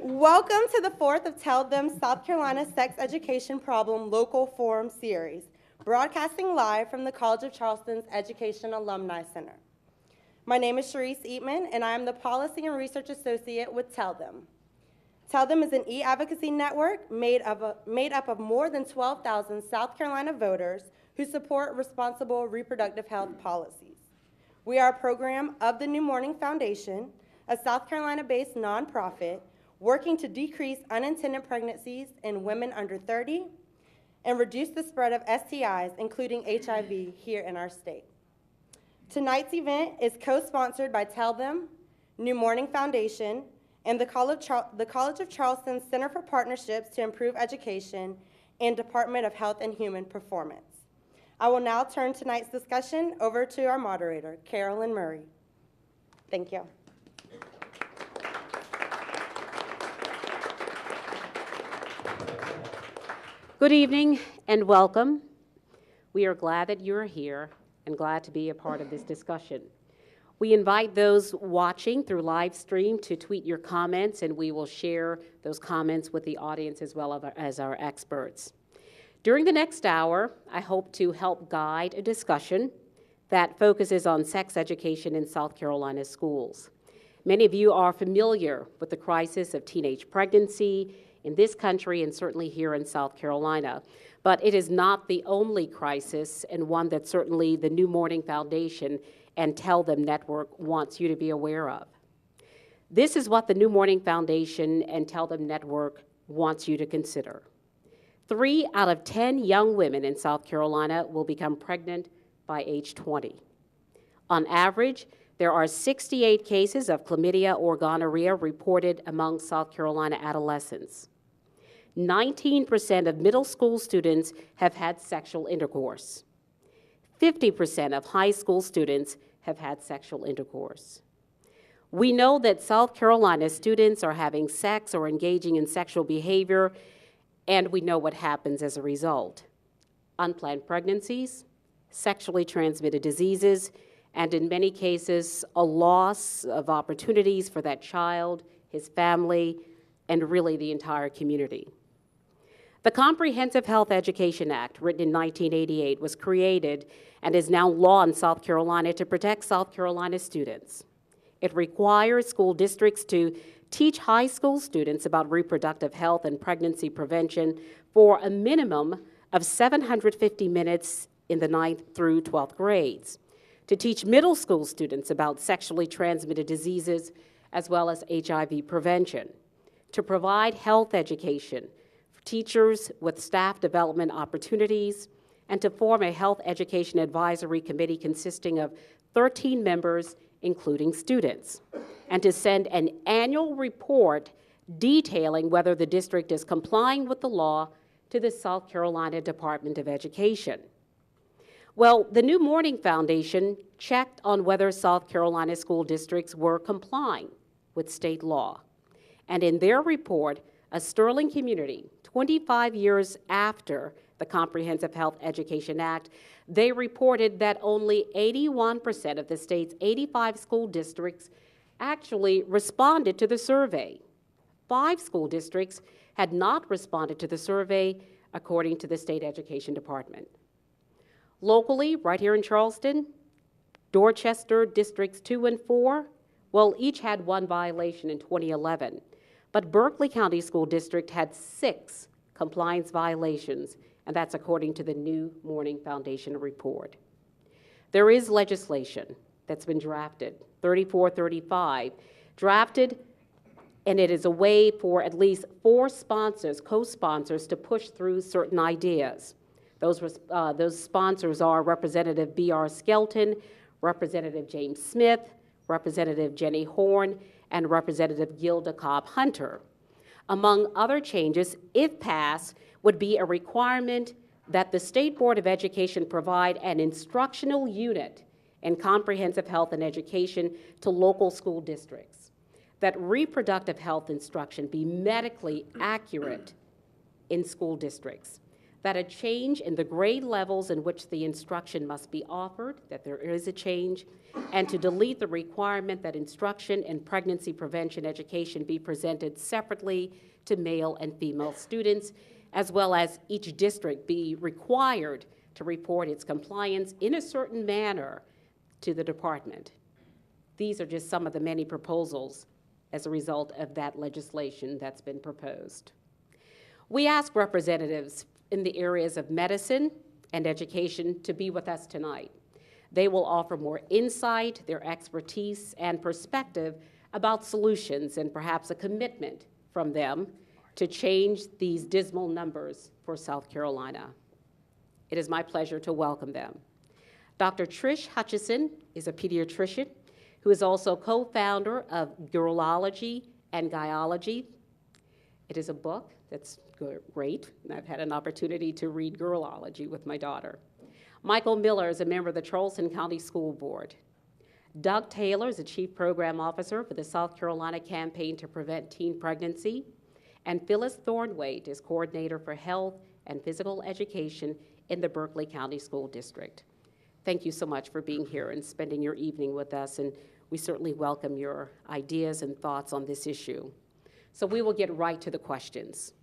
Welcome to the fourth of Tell Them South Carolina Sex Education Problem Local Forum Series, broadcasting live from the College of Charleston's Education Alumni Center. My name is Sharice Eatman, and I am the Policy and Research Associate with Tell Them. Tell Them is an e-advocacy network made up of more than 12,000 South Carolina voters who support responsible reproductive health policies. We are a program of the New Morning Foundation, a South Carolina-based nonprofit working to decrease unintended pregnancies in women under 30 and reduce the spread of STIs, including HIV, here in our state. Tonight's event is co-sponsored by Tell Them, New Morning Foundation, and the College of Charleston Center for Partnerships to Improve Education and Department of Health and Human Performance. I will now turn tonight's discussion over to our moderator, Carolyn Murray. Thank you. Good evening and welcome. We are glad that you're here and glad to be a part of this discussion. We invite those watching through live stream to tweet your comments, and we will share those comments with the audience as well as our experts. During the next hour, I hope to help guide a discussion that focuses on sex education in South Carolina schools. Many of you are familiar with the crisis of teenage pregnancy in this country and certainly here in South Carolina. But it is not the only crisis, and one that certainly the New Morning Foundation and Tell Them Network wants you to be aware of. This is what the New Morning Foundation and Tell Them Network wants you to consider. 3 out of 10 young women in South Carolina will become pregnant by age 20. On average, there are 68 cases of chlamydia or gonorrhea reported among South Carolina adolescents. 19% of middle school students have had sexual intercourse. 50% of high school students have had sexual intercourse. We know that South Carolina students are having sex or engaging in sexual behavior, and we know what happens as a result. Unplanned pregnancies, sexually transmitted diseases, and in many cases, a loss of opportunities for that child, his family, and really the entire community. The Comprehensive Health Education Act, written in 1988, was created and is now law in South Carolina to protect South Carolina students. It requires school districts to teach high school students about reproductive health and pregnancy prevention for a minimum of 750 minutes in the 9th through 12th grades, to teach middle school students about sexually transmitted diseases as well as HIV prevention, to provide health education for teachers with staff development opportunities, and to form a health education advisory committee consisting of 13 members, including students, and to send an annual report detailing whether the district is complying with the law to the South Carolina Department of Education. Well, the New Morning Foundation checked on whether South Carolina school districts were complying with state law. And in their report, a Sterling community, 25 years after the Comprehensive Health Education Act, they reported that only 81% of the state's 85 school districts actually responded to the survey. 5 school districts had not responded to the survey, according to the State Education Department. Locally, right here in Charleston, Dorchester Districts 2 and 4, well, each had 1 violation in 2011. But Berkeley County School District had 6 compliance violations, and that's according to the New Morning Foundation report. There is legislation that's been drafted, 3435, drafted, and it is a way for at least 4 sponsors, co-sponsors, to push through certain ideas. Those sponsors are Representative B.R. Skelton, Representative James Smith, Representative Jenny Horn, and Representative Gilda Cobb-Hunter. Among other changes, if passed, would be a requirement that the State Board of Education provide an instructional unit in comprehensive health and education to local school districts, that reproductive health instruction be medically accurate in school districts, that a change in the grade levels in which the instruction must be offered, that there is a change, and to delete the requirement that instruction in pregnancy prevention education be presented separately to male and female students, as well as each district be required to report its compliance in a certain manner to the department. These are just some of the many proposals as a result of that legislation that's been proposed. We ask representatives in the areas of medicine and education to be with us tonight. They will offer more insight, their expertise, and perspective about solutions and perhaps a commitment from them to change these dismal numbers for South Carolina. It is my pleasure to welcome them. Dr. Trish Hutchison is a pediatrician who is also co-founder of Girlology and Guyology. It is a book that's great, and I've had an opportunity to read Girlology with my daughter. Michael Miller is a member of the Charleston County School Board. Doug Taylor is the Chief Program Officer for the South Carolina Campaign to Prevent Teen Pregnancy, and Phyliss Thornthwaite is Coordinator for Health and Physical Education in the Berkeley County School District. Thank you so much for being here and spending your evening with us, and we certainly welcome your ideas and thoughts on this issue. So we will get right to the questions.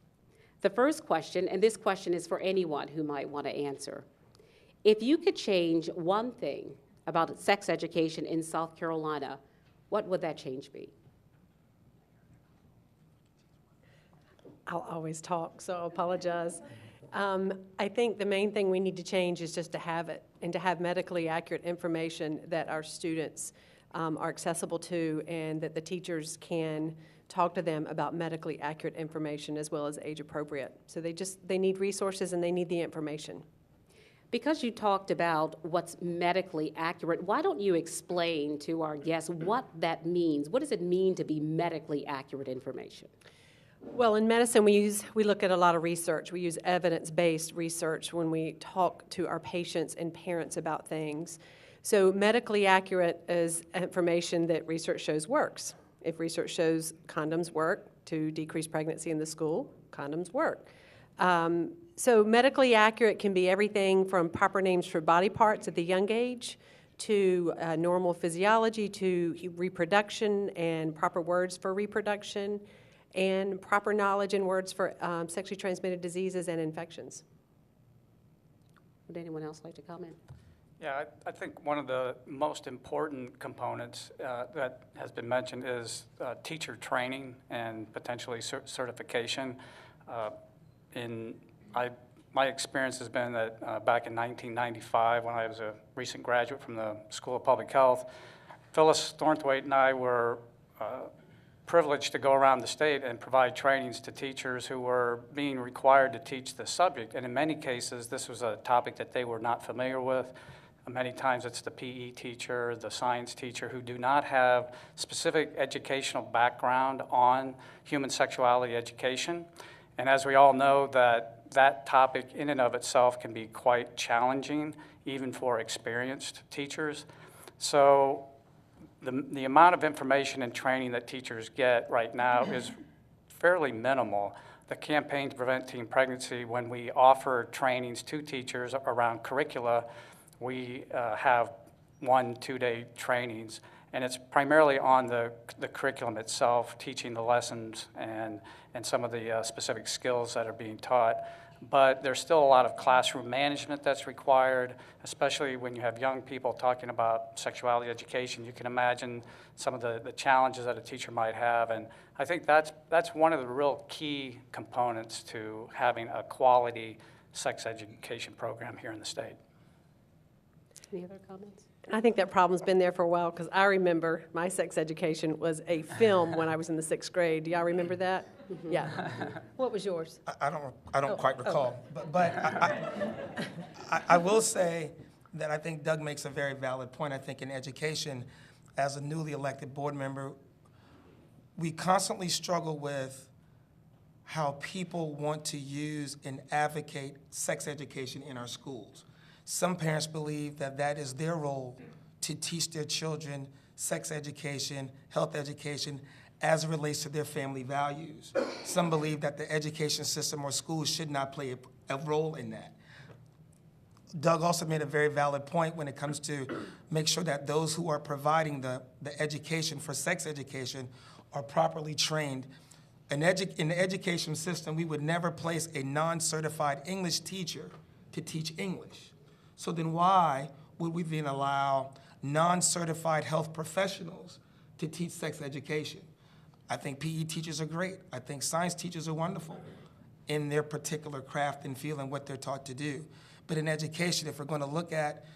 The first question, and this question is for anyone who might want to answer. If you could change one thing about sex education in South Carolina, what would that change be? I'll always talk, so I apologize. I think the main thing we need to change is just to have it, and to have medically accurate information that our students are accessible to, and that the teachers can talk to them about medically accurate information as well as age appropriate. So they need resources and they need the information. Because you talked about what's medically accurate, why don't you explain to our guests what that means? What does it mean to be medically accurate information? Well, in medicine, we look at a lot of research. We use evidence-based research when we talk to our patients and parents about things. So medically accurate is information that research shows works. If research shows condoms work to decrease pregnancy in the school, condoms work. So medically accurate can be everything from proper names for body parts at the young age to normal physiology to reproduction and proper words for reproduction and proper knowledge and words for sexually transmitted diseases and infections. Would anyone else like to comment? Yeah, I think one of the most important components that has been mentioned is teacher training and potentially certification. My experience has been that back in 1995, when I was a recent graduate from the School of Public Health, Phyliss Thornthwaite and I were privileged to go around the state and provide trainings to teachers who were being required to teach the subject. And in many cases, this was a topic that they were not familiar with. Many times it's the PE teacher, the science teacher who do not have specific educational background on human sexuality education. And as we all know, that topic in and of itself can be quite challenging, even for experienced teachers. So the amount of information and training that teachers get right now is fairly minimal. The Campaign to Prevent Teen Pregnancy, when we offer trainings to teachers around curricula, we have 1-2-day trainings, and it's primarily on the curriculum itself, teaching the lessons and some of the specific skills that are being taught. But there's still a lot of classroom management that's required, especially when you have young people talking about sexuality education. You can imagine some of the challenges that a teacher might have, and I think that's one of the real key components to having a quality sex education program here in the state. Any other comments? I think that problem's been there for a while because I remember my sex education was a film when I was in the 6th grade. Do y'all remember that? Mm-hmm. Yeah. What was yours? I don't quite recall, but I will say that I think Doug makes a very valid point. I think in education, as a newly elected board member, we constantly struggle with how people want to use and advocate sex education in our schools. Some parents believe that that is their role to teach their children sex education, health education, as it relates to their family values. Some believe that the education system or schools should not play a role in that. Doug also made a very valid point when it comes to make sure that those who are providing the education for sex education are properly trained. In the education system, we would never place a non-certified English teacher to teach English. So then why would we then allow non-certified health professionals to teach sex education? I think PE teachers are great. I think science teachers are wonderful in their particular craft and field and what they're taught to do. But in education, if we're going to look at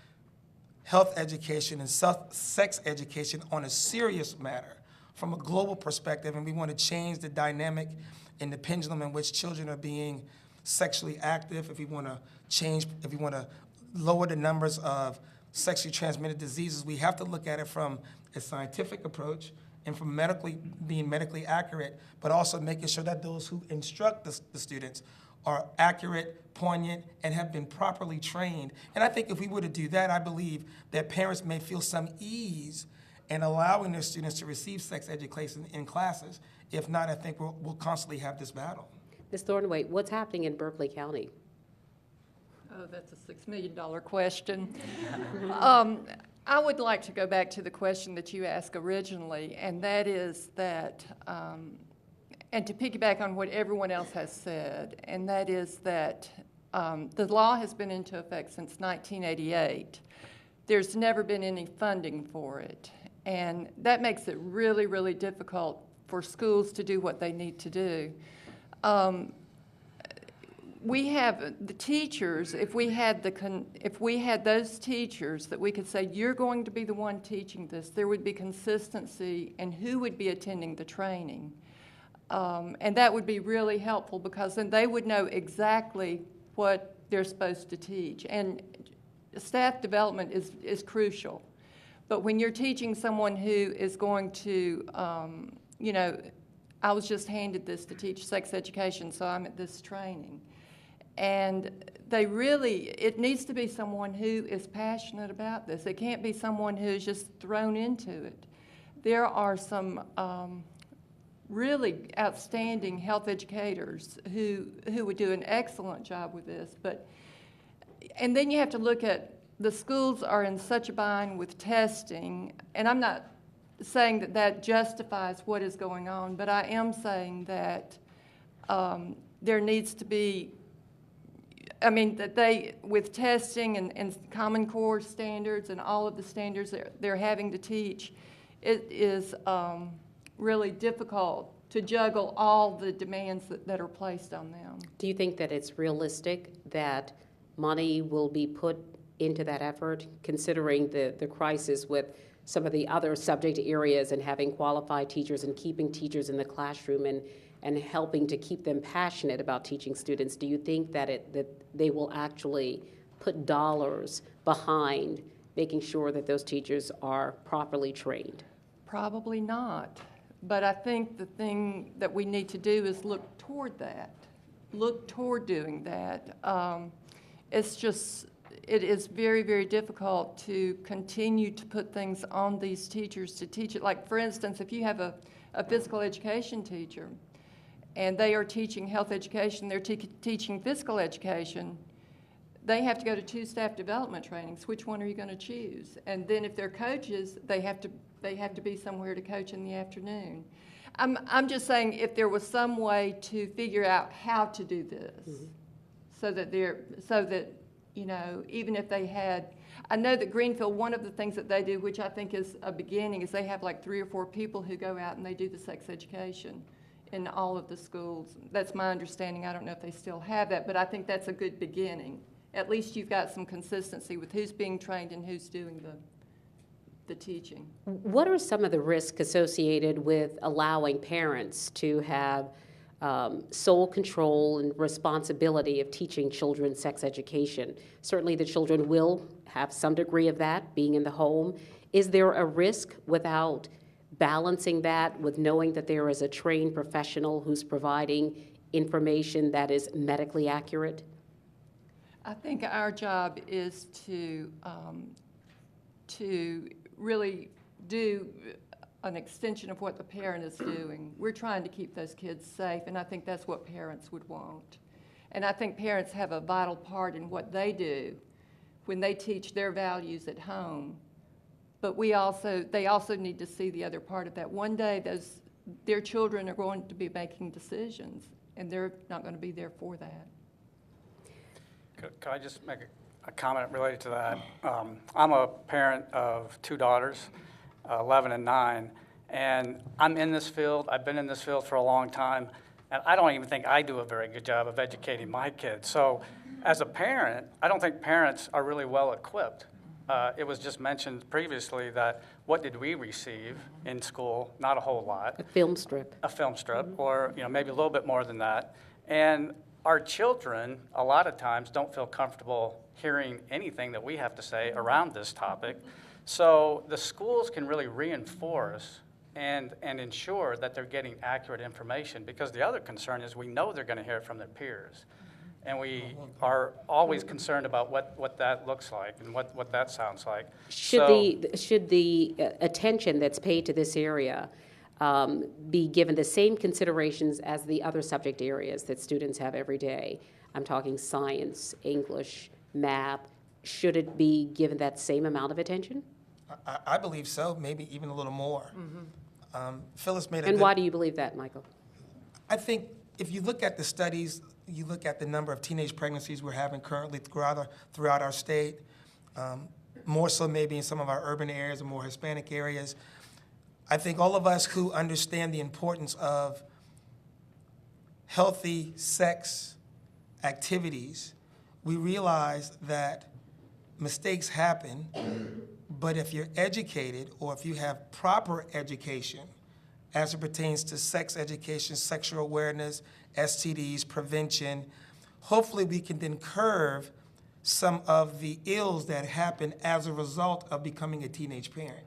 health education and sex education on a serious matter from a global perspective, and we want to change the dynamic and the pendulum in which children are being sexually active, if we want to lower the numbers of sexually transmitted diseases, we have to look at it from a scientific approach and from being medically accurate, but also making sure that those who instruct the students are accurate, poignant, and have been properly trained. And I think if we were to do that, I believe that parents may feel some ease in allowing their students to receive sex education in classes. If not, I think we'll constantly have this battle. Ms. Thornthwaite, what's happening in Berkeley County? Oh, that's a $6 million question. I would like to go back to the question that you asked originally, and that is that, and to piggyback on what everyone else has said, and that is that the law has been into effect since 1988. There's never been any funding for it, and that makes it really, really difficult for schools to do what they need to do. We have the teachers, if we had those teachers that we could say, you're going to be the one teaching this, there would be consistency in who would be attending the training. And that would be really helpful because then they would know exactly what they're supposed to teach. And staff development is crucial. But when you're teaching someone who is going to, you know, I was just handed this to teach sex education, so I'm at this training. And it needs to be someone who is passionate about this. It can't be someone who's just thrown into it. There are some really outstanding health educators who would do an excellent job with this. And then you have to look at the schools are in such a bind with testing, and I'm not saying that justifies what is going on, but I am saying that there needs to be, with testing and Common Core standards and all of the standards they're having to teach, it is really difficult to juggle all the demands that are placed on them. Do you think that it's realistic that money will be put into that effort, considering the crisis with some of the other subject areas and having qualified teachers and keeping teachers in the classroom and helping to keep them passionate about teaching students? Do you think that they will actually put dollars behind making sure that those teachers are properly trained? Probably not. But I think the thing that we need to do is look toward doing that. It is very, very difficult to continue to put things on these teachers to teach it. Like, for instance, if you have a physical education teacher and they are teaching health education, they're teaching physical education, they have to go to 2 staff development trainings. Which one are you going to choose? And then if they're coaches, they have to be somewhere to coach in the afternoon. I'm just saying if there was some way to figure out how to do this, so that you know, even if they had, I know that Greenfield, one of the things that they do, which I think is a beginning, is they have like 3 or 4 people who go out and they do the sex education in all of the schools. That's my understanding. I don't know if they still have that, but I think that's a good beginning. At least you've got some consistency with who's being trained and who's doing the teaching. What are some of the risks associated with allowing parents to have sole control and responsibility of teaching children sex education? Certainly the children will have some degree of that being in the home. Is there a risk without balancing that with knowing that there is a trained professional who's providing information that is medically accurate? I think our job is to really do an extension of what the parent is doing. We're trying to keep those kids safe, and I think that's what parents would want. And I think parents have a vital part in what they do when they teach their values at home. But they also need to see the other part of that. One day, their children are going to be making decisions, and they're not going to be there for that. Could I just make a comment related to that? I'm a parent of 2 daughters, 11 and 9, and I'm in this field. I've been in this field for a long time, and I don't even think I do a very good job of educating my kids. So as a parent, I don't think parents are really well equipped. It was just mentioned previously that what did we receive in school? Not a whole lot. A film strip. A film strip, or maybe a little bit more than that. And our children, a lot of times, don't feel comfortable hearing anything that we have to say around this topic. So the schools can really reinforce and ensure that they're getting accurate information, because the other concern is we know they're going to hear it from their peers. And we are always concerned about what that looks like and what that sounds like. Should the attention that's paid to this area be given the same considerations as the other subject areas that students have every day? I'm talking science, English, math. Should it be given that same amount of attention? I believe so, maybe even a little more. Phyliss made a And good, why do you believe that, Michael? I think if you look at the studies, you look at the number of teenage pregnancies we're having currently throughout our state, more so maybe in some of our urban areas and more Hispanic areas. I think all of us who understand the importance of healthy sex activities, we realize that mistakes happen, but if you're educated or if you have proper education as it pertains to sex education, sexual awareness, STDs, prevention, hopefully we can then curb some of the ills that happen as a result of becoming a teenage parent.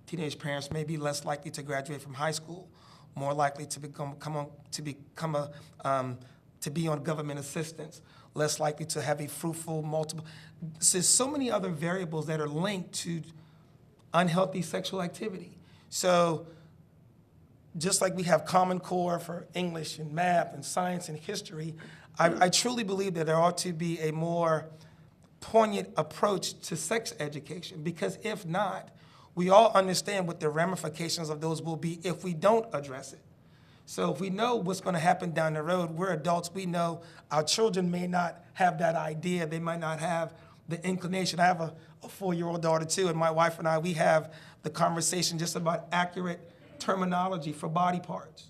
Teenage parents may be less likely to graduate from high school, more likely to be on government assistance, less likely to have a fruitful multiple. There's so many other variables that are linked to unhealthy sexual activity. So just like we have Common Core for English and math and science and history, I truly believe that there ought to be a more poignant approach to sex education, because if not, we all understand what the ramifications of those will be if we don't address it. So if we know what's going to happen down the road, we're adults, we know our children may not have that idea, they might not have the inclination. I have a 4-year-old daughter too, and my wife and I, we have the conversation just about accurate terminology for body parts.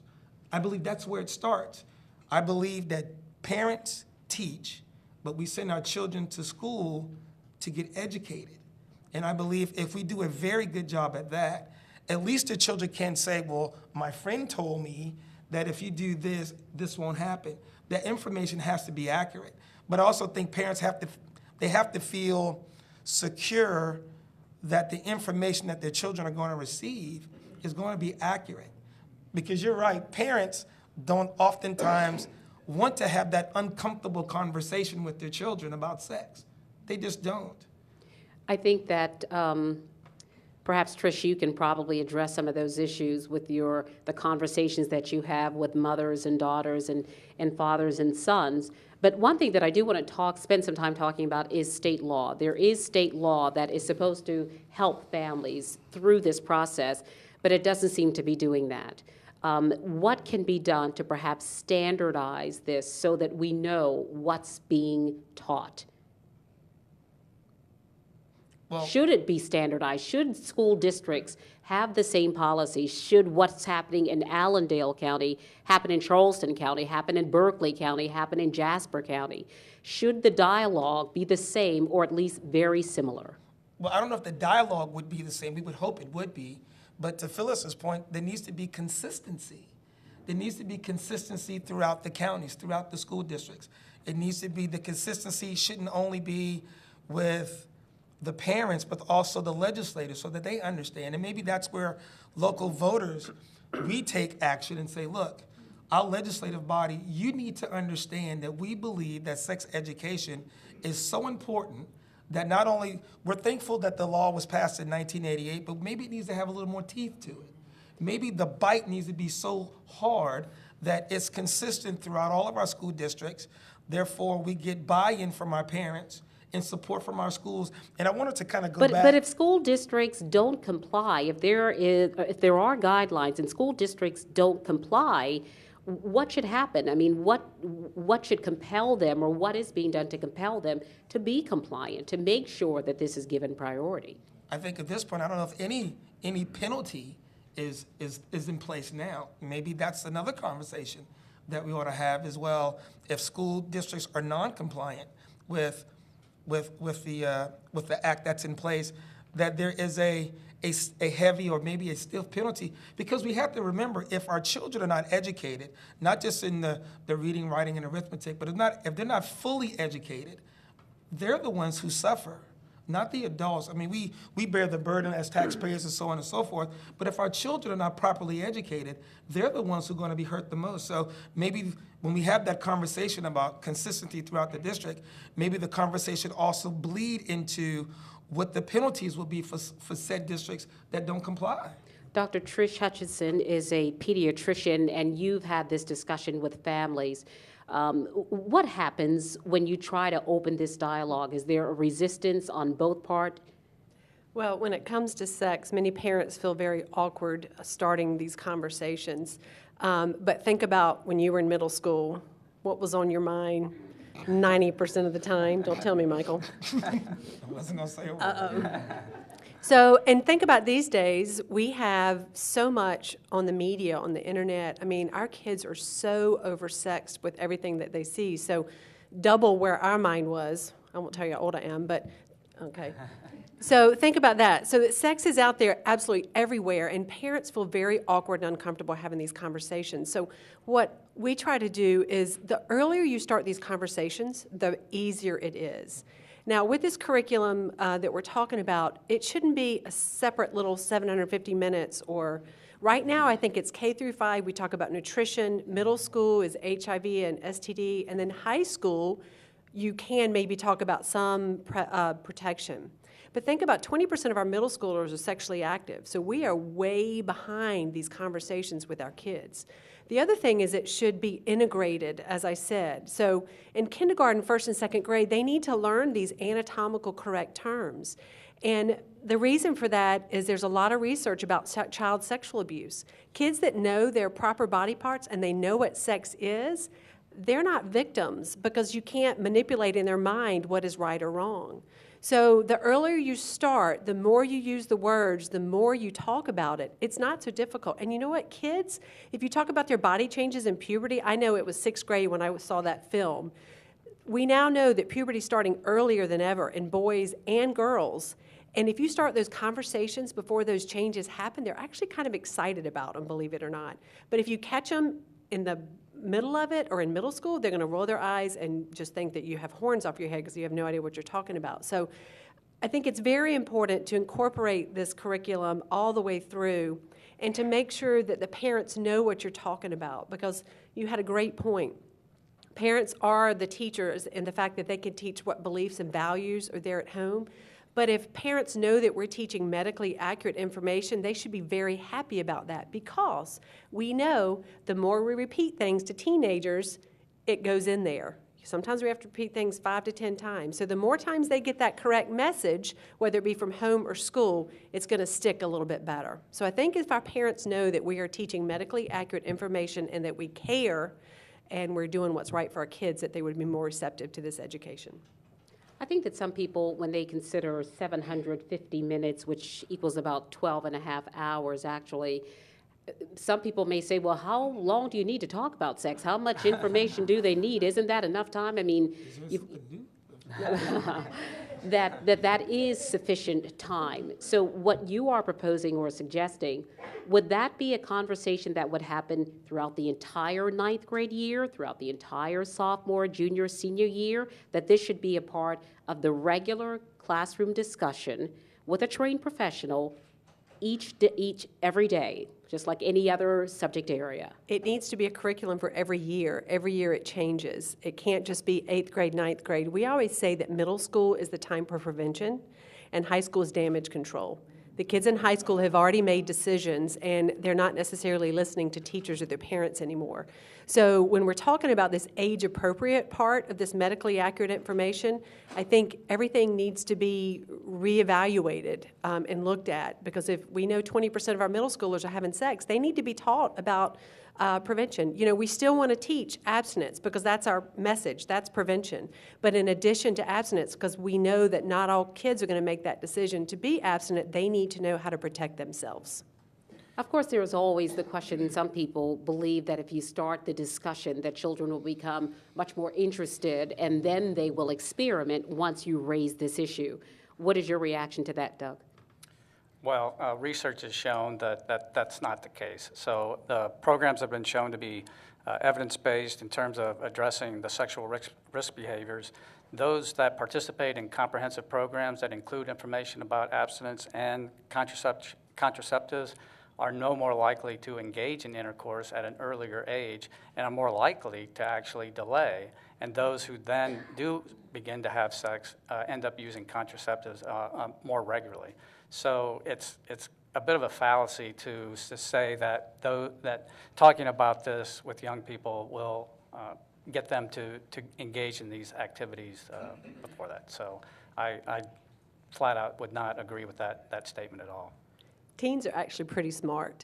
I believe that's where it starts. I believe that parents teach, but we send our children to school to get educated. And I believe if we do a very good job at that, at least the children can say, well, my friend told me that if you do this, this won't happen. That information has to be accurate. But I also think parents have to feel secure that the information that their children are going to receive is going to be accurate. Because you're right, parents don't oftentimes want to have that uncomfortable conversation with their children about sex. They just don't. I think that perhaps, Trish, you can probably address some of those issues with the conversations that you have with mothers and daughters and fathers and sons. But one thing that I do want to spend some time talking about is state law. There is state law that is supposed to help families through this process, but it doesn't seem to be doing that. What can be done to perhaps standardize this so that we know what's being taught? Well, should it be standardized? Should school districts have the same policies? Should what's happening in Allendale County happen in Charleston County, happen in Berkeley County, happen in Jasper County? Should the dialogue be the same or at least very similar? Well, I don't know if the dialogue would be the same. We would hope it would be. But to Phyllis's point, there needs to be consistency. There needs to be consistency throughout the counties, throughout the school districts. It needs to be, the consistency shouldn't only be with the parents, but also the legislators, so that they understand. And maybe that's where local voters, we take action and say, look, our legislative body, you need to understand that we believe that sex education is so important that not only, we're thankful that the law was passed in 1988, but maybe it needs to have a little more teeth to it. Maybe the bite needs to be so hard that it's consistent throughout all of our school districts, Therefore, we get buy-in from our parents and support from our schools. And I wanted to kind of go back. But if school districts don't comply, if there are guidelines and school districts don't comply, what should happen? I mean, what should compel them, or what is being done to compel them to be compliant, to make sure that this is given priority? I think at this point, I don't know if any penalty is in place now. Maybe that's another conversation that we ought to have as well. If school districts are non-compliant with the act that's in place, that there is a heavy or maybe a stiff penalty, because we have to remember, if our children are not educated, not just in the reading, writing, and arithmetic, but if they're not fully educated, they're the ones who suffer, not the adults. I mean, we bear the burden as taxpayers and so on and so forth, but if our children are not properly educated, they're the ones who are going to be hurt the most. So maybe when we have that conversation about consistency throughout the district, maybe the conversation also bleed into what the penalties will be for said districts that don't comply. Dr. Trish Hutchison is a pediatrician, and you've had this discussion with families. What happens when you try to open this dialogue? Is there a resistance on both parts? Well, when it comes to sex, many parents feel very awkward starting these conversations. But think about when you were in middle school, what was on your mind 90% of the time? Don't tell me, Michael. I wasn't going to say a word. So, and think about these days, we have so much on the media, on the internet. I mean, our kids are so oversexed with everything that they see. So double where our mind was. I won't tell you how old I am, but okay. So think about that. So sex is out there absolutely everywhere, and parents feel very awkward and uncomfortable having these conversations. So what we try to do is, the earlier you start these conversations, the easier it is. Now, with this curriculum that we're talking about, it shouldn't be a separate little 750 minutes, or right now I think it's K through 5, we talk about nutrition, middle school is HIV and STD, and then high school, you can maybe talk about some protection. But think about 20% of our middle schoolers are sexually active, so we are way behind these conversations with our kids. The other thing is it should be integrated, as I said. So in kindergarten, first and second grade, they need to learn these anatomical correct terms. And the reason for that is there's a lot of research about child sexual abuse. Kids that know their proper body parts and they know what sex is, they're not victims, because you can't manipulate in their mind what is right or wrong. So the earlier you start, the more you use the words, the more you talk about it. It's not so difficult. And you know what, kids, if you talk about their body changes in puberty, I know it was 6th grade when I saw that film. We now know that puberty is starting earlier than ever in boys and girls. And if you start those conversations before those changes happen, they're actually kind of excited about them, believe it or not. But if you catch them in the middle of it or in middle school, they're going to roll their eyes and just think that you have horns off your head because you have no idea what you're talking about. So I think it's very important to incorporate this curriculum all the way through and to make sure that the parents know what you're talking about, because you had a great point. Parents are the teachers in the fact that they can teach what beliefs and values are there at home. But if parents know that we're teaching medically accurate information, they should be very happy about that, because we know the more we repeat things to teenagers, it goes in there. Sometimes we have to repeat things 5 to 10 times. So the more times they get that correct message, whether it be from home or school, it's going to stick a little bit better. So I think if our parents know that we are teaching medically accurate information and that we care and we're doing what's right for our kids, that they would be more receptive to this education. I think that some people, when they consider 750 minutes, which equals about 12 and a half hours actually, some people may say, well, how long do you need to talk about sex? How much information do they need? Isn't that enough time? I mean, that is sufficient time. So what you are proposing or suggesting, would that be a conversation that would happen throughout the entire 9th grade year, throughout the entire sophomore, junior, senior year, that this should be a part of the regular classroom discussion with a trained professional every day, just like any other subject area? It needs to be a curriculum for every year. Every year it changes. It can't just be 8th grade, 9th grade. We always say that middle school is the time for prevention and high school is damage control. The kids in high school have already made decisions, and they're not necessarily listening to teachers or their parents anymore. So when we're talking about this age-appropriate part of this medically accurate information, I think everything needs to be reevaluated and looked at, because if we know 20% of our middle schoolers are having sex, they need to be taught about prevention. You know, we still want to teach abstinence because that's our message, that's prevention. But in addition to abstinence, because we know that not all kids are going to make that decision to be abstinent, they need to know how to protect themselves. Of course, there is always the question, some people believe that if you start the discussion, that children will become much more interested and then they will experiment once you raise this issue. What is your reaction to that, Doug? Well, research has shown that that's not the case. So the programs have been shown to be evidence-based in terms of addressing the sexual risk behaviors. Those that participate in comprehensive programs that include information about abstinence and contraceptives are no more likely to engage in intercourse at an earlier age and are more likely to actually delay. And those who then do begin to have sex end up using contraceptives more regularly. So it's a bit of a fallacy to say that that talking about this with young people will get them to engage in these activities before that. So I flat out would not agree with that statement at all. Teens are actually pretty smart.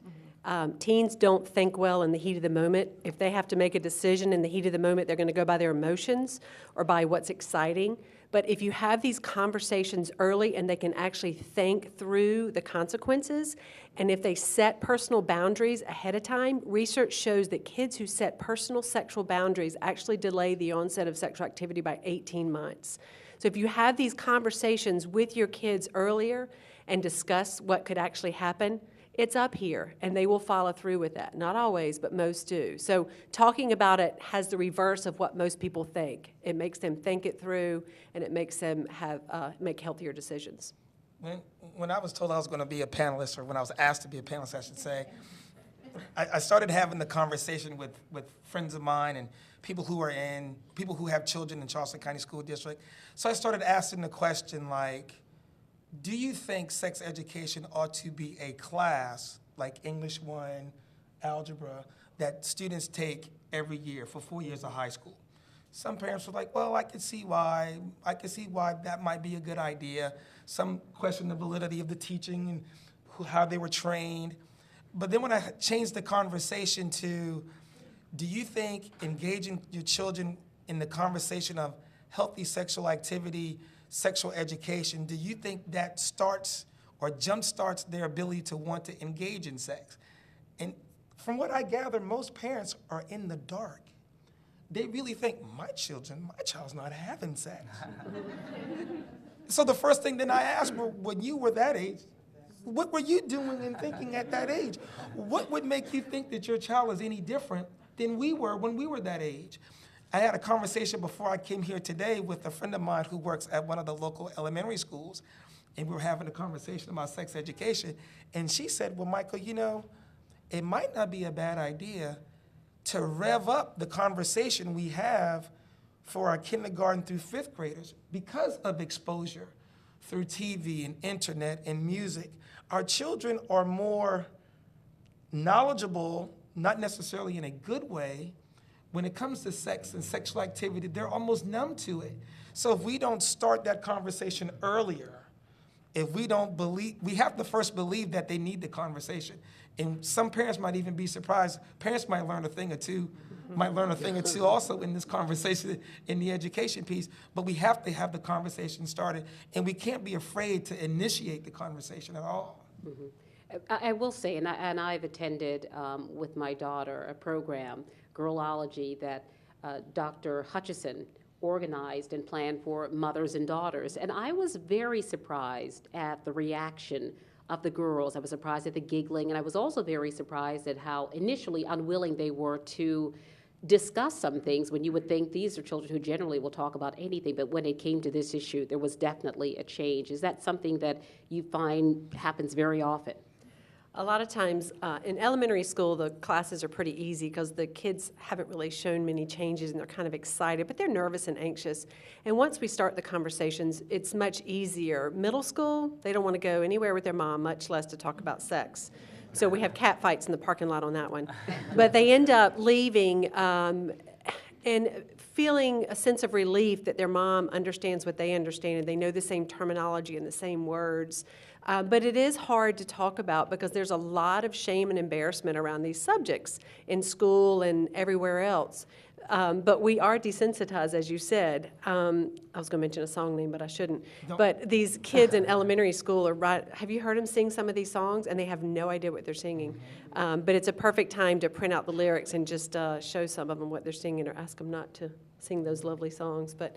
Teens don't think well in the heat of the moment. If they have to make a decision in the heat of the moment, they're going to go by their emotions or by what's exciting. But if you have these conversations early and they can actually think through the consequences, and if they set personal boundaries ahead of time, research shows that kids who set personal sexual boundaries actually delay the onset of sexual activity by 18 months. So if you have these conversations with your kids earlier and discuss what could actually happen, it's up here, and they will follow through with that. Not always, but most do. So talking about it has the reverse of what most people think. It makes them think it through, and it makes them make healthier decisions. When I was told I was going to be a panelist, or when I was asked to be a panelist, I should say, I started having the conversation with friends of mine and people who have children in Charleston County School District. So I started asking the question like, do you think sex education ought to be a class like English 1, algebra, that students take every year for 4 years of high school? Some parents were like, well, I can see why that might be a good idea. Some question the validity of the teaching and how they were trained. But then when I changed the conversation to, do you think engaging your children in the conversation of healthy sexual activity, sexual education, do you think that starts or jumpstarts their ability to want to engage in sex? And from what I gather, most parents are in the dark. They really think, my child's not having sex. So the first thing then I asked, when you were that age, what were you doing and thinking at that age? What would make you think that your child is any different than we were when we were that age? I had a conversation before I came here today with a friend of mine who works at one of the local elementary schools, and we were having a conversation about sex education, and she said, well, Michael, you know, it might not be a bad idea to rev up the conversation we have for our kindergarten through fifth graders because of exposure through TV and internet and music. Our children are more knowledgeable, not necessarily in a good way. When it comes to sex and sexual activity, they're almost numb to it. So if we don't start that conversation earlier, if we don't believe, we have to first believe that they need the conversation. And some parents might even be surprised. Parents might learn a thing or two also in this conversation, in the education piece, but we have to have the conversation started, and we can't be afraid to initiate the conversation at all. Mm-hmm. I will say, and I've attended with my daughter a program, Girlology, that Dr. Hutchison organized and planned for mothers and daughters. And I was very surprised at the reaction of the girls. I was surprised at the giggling, and I was also very surprised at how initially unwilling they were to discuss some things when you would think these are children who generally will talk about anything, but when it came to this issue, there was definitely a change. Is that something that you find happens very often? A lot of times in elementary school, the classes are pretty easy because the kids haven't really shown many changes and they're kind of excited, but they're nervous and anxious. And once we start the conversations, it's much easier. Middle school, they don't want to go anywhere with their mom, much less to talk about sex. So we have cat fights in the parking lot on that one. But they end up leaving and feeling a sense of relief that their mom understands what they understand and they know the same terminology and the same words. But it is hard to talk about because there's a lot of shame and embarrassment around these subjects in school and everywhere else. But we are desensitized, as you said. I was going to mention a song name, but I shouldn't. But these kids in elementary school have you heard them sing some of these songs? And they have no idea what they're singing. But it's a perfect time to print out the lyrics and just show some of them what they're singing or ask them not to sing those lovely songs. But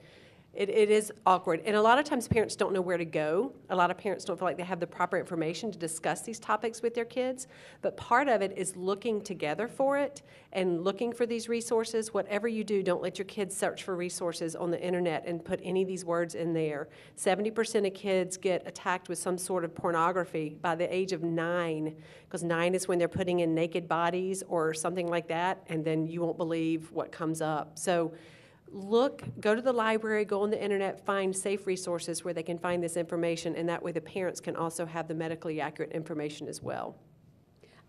it is awkward. And a lot of times parents don't know where to go. A lot of parents don't feel like they have the proper information to discuss these topics with their kids. But part of it is looking together for it and looking for these resources. Whatever you do, don't let your kids search for resources on the internet and put any of these words in there. 70% of kids get attacked with some sort of pornography by the age of 9, because 9 is when they're putting in naked bodies or something like that, and then you won't believe what comes up. So go to the library, go on the internet, find safe resources where they can find this information, and that way the parents can also have the medically accurate information as well.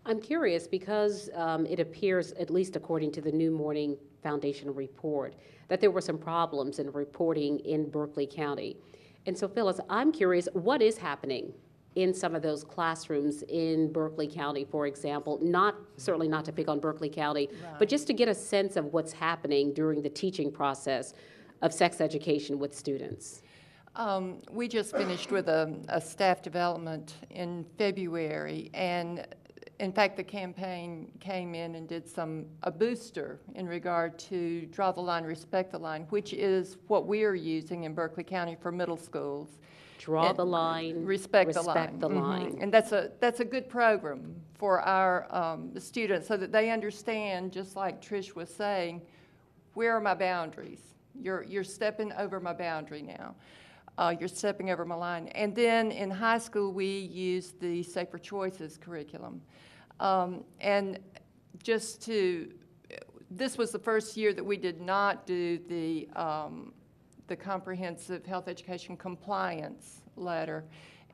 I'm curious because it appears, at least according to the New Morning Foundation report, that there were some problems in reporting in Berkeley County. And so, Phyliss, I'm curious, what is happening in some of those classrooms in Berkeley County, for example, certainly not to pick on Berkeley County, but just to get a sense of what's happening during the teaching process of sex education with students? We just finished with a staff development in February, and in fact, the campaign came in and did a booster in regard to Draw the Line, Respect the Line, which is what we are using in Berkeley County for middle schools. Draw the line, respect the line. Mm-hmm. And that's a good program for our students so that they understand, just like Trish was saying, where are my boundaries? You're stepping over my boundary now. You're stepping over my line. And then in high school, we use the Safer Choices curriculum. And this was the first year that we did not do the comprehensive health education compliance letter.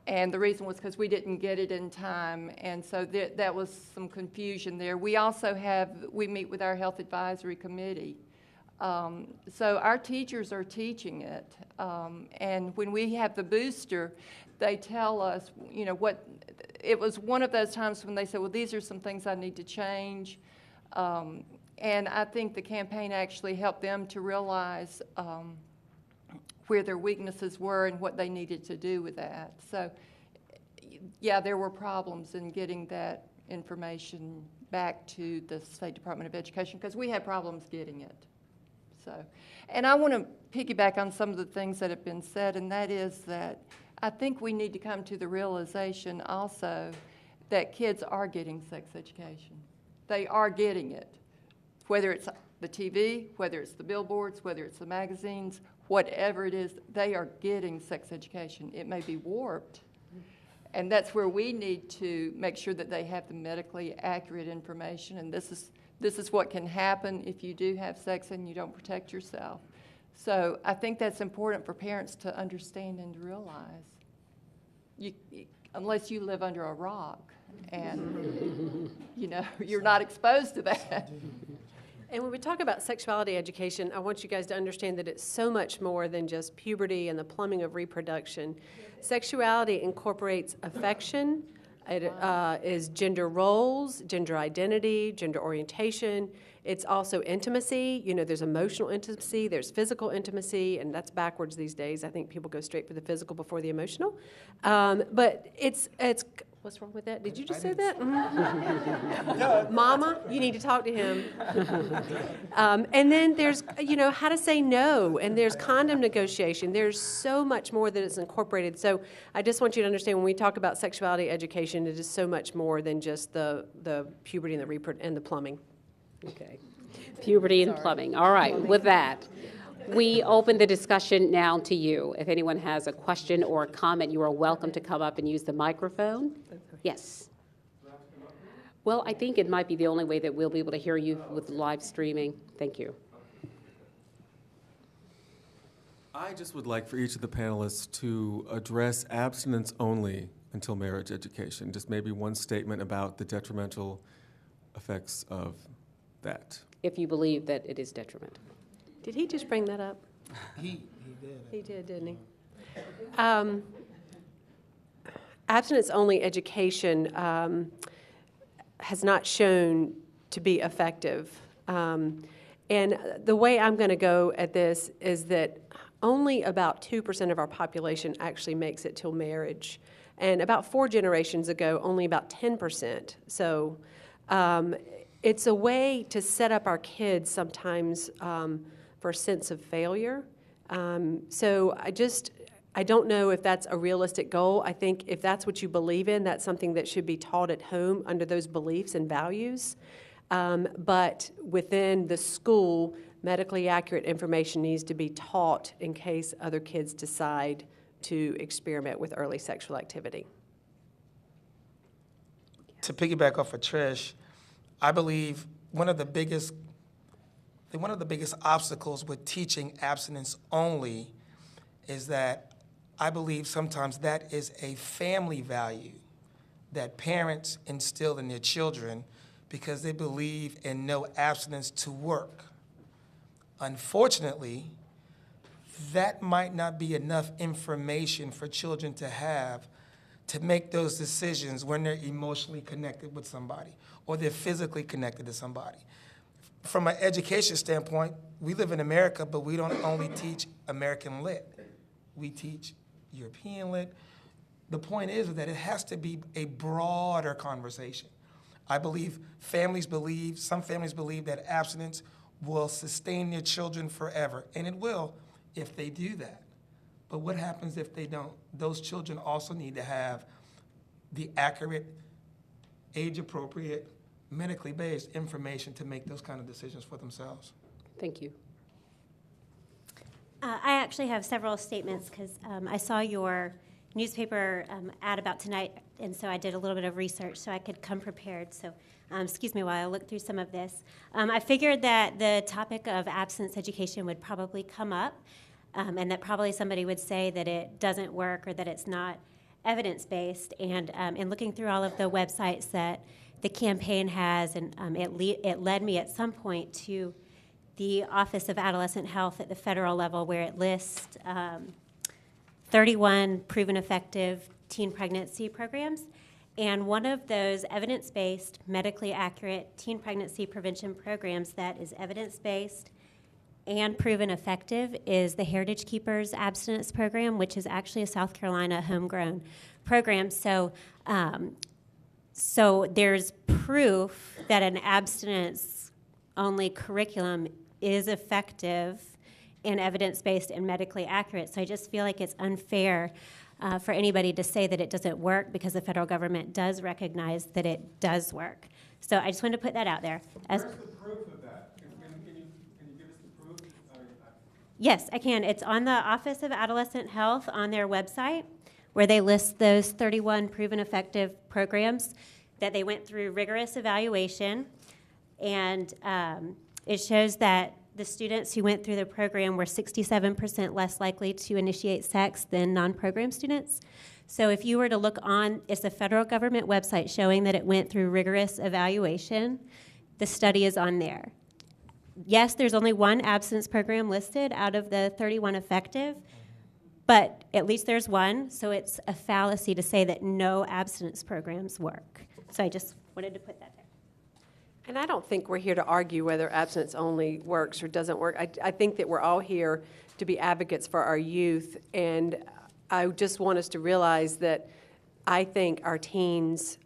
And the reason was because we didn't get it in time, and so that was some confusion there. We also we meet with our health advisory committee. So our teachers are teaching it, and when we have the booster, they tell us, it was one of those times when they said, well, these are some things I need to change. And I think the campaign actually helped them to realize where their weaknesses were and what they needed to do with that. So, yeah, there were problems in getting that information back to the State Department of Education because we had problems getting it. So, and I want to piggyback on some of the things that have been said, and that is that I think we need to come to the realization also that kids are getting sex education. They are getting it, whether it's the TV, whether it's the billboards, whether it's the magazines, whatever it is, they are getting sex education. It may be warped, and that's where we need to make sure that they have the medically accurate information, and this is what can happen if you do have sex and you don't protect yourself. So I think that's important for parents to understand and to realize, unless you live under a rock and you're not exposed to that. And when we talk about sexuality education, I want you guys to understand that it's so much more than just puberty and the plumbing of reproduction. Sexuality incorporates affection, it is gender roles, gender identity, gender orientation. It's also intimacy. There's emotional intimacy, there's physical intimacy, and that's backwards these days. I think people go straight for the physical before the emotional. But it's what's wrong with that? Did you just say that? Mm-hmm. Mama, you need to talk to him. And then there's, how to say no, and there's condom negotiation. There's so much more that is incorporated. So I just want you to understand when we talk about sexuality education, it is so much more than just the puberty and the plumbing. Okay. Puberty and plumbing. All right. With that, we open the discussion now to you. If anyone has a question or a comment, you are welcome to come up and use the microphone. Yes. Well, I think it might be the only way that we'll be able to hear you with live streaming. Thank you. I just would like for each of the panelists to address abstinence only until marriage education. Just maybe one statement about the detrimental effects of that. If you believe that it is detrimental. Did he just bring that up? He did. He did, didn't he? Abstinence-only education has not shown to be effective. And the way I'm going to go at this is that only about 2% of our population actually makes it till marriage. And about 4 generations ago, only about 10%. So it's a way to set up our kids sometimes for a sense of failure. So I don't know if that's a realistic goal. I think if that's what you believe in, that's something that should be taught at home under those beliefs and values. But within the school, medically accurate information needs to be taught in case other kids decide to experiment with early sexual activity. To piggyback off of Trish, I believe one of the biggest obstacles with teaching abstinence only is that I believe sometimes that is a family value that parents instill in their children because they believe and know abstinence to work. Unfortunately, that might not be enough information for children to have to make those decisions when they're emotionally connected with somebody or they're physically connected to somebody. From an education standpoint, we live in America, but we don't only teach American Lit. We teach European Lit. The point is that it has to be a broader conversation. I believe some families believe that abstinence will sustain their children forever, and it will if they do that. But what happens if they don't? Those children also need to have the accurate, age-appropriate, medically based information to make those kind of decisions for themselves. Thank you. I actually have several statements because I saw your newspaper ad about tonight, and so I did a little bit of research so I could come prepared. So excuse me while I look through some of this. I figured that the topic of abstinence education would probably come up, and that probably somebody would say that it doesn't work or that it's not evidence-based. And in looking through all of the websites that the campaign has, and it led me at some point to the Office of Adolescent Health at the federal level, where it lists 31 proven effective teen pregnancy programs. And one of those evidence-based, medically accurate teen pregnancy prevention programs that is evidence-based and proven effective is the Heritage Keepers Abstinence Program, which is actually a South Carolina homegrown program. So there's proof that an abstinence-only curriculum is effective and evidence-based and medically accurate. So I just feel like it's unfair for anybody to say that it doesn't work because the federal government does recognize that it does work. So I just wanted to put that out there. Where's the proof of that? Can you give us the proof? Yes, I can. It's on the Office of Adolescent Health on their website, where they list those 31 proven effective programs that they went through rigorous evaluation. And it shows that the students who went through the program were 67% less likely to initiate sex than non-program students. So if you were to look on, it's a federal government website showing that it went through rigorous evaluation. The study is on there. Yes, there's only one abstinence program listed out of the 31 effective, but at least there's one, so it's a fallacy to say that no abstinence programs work. So I just wanted to put that there. And I don't think we're here to argue whether abstinence only works or doesn't work. I think that we're all here to be advocates for our youth, and I just want us to realize that I think our teens,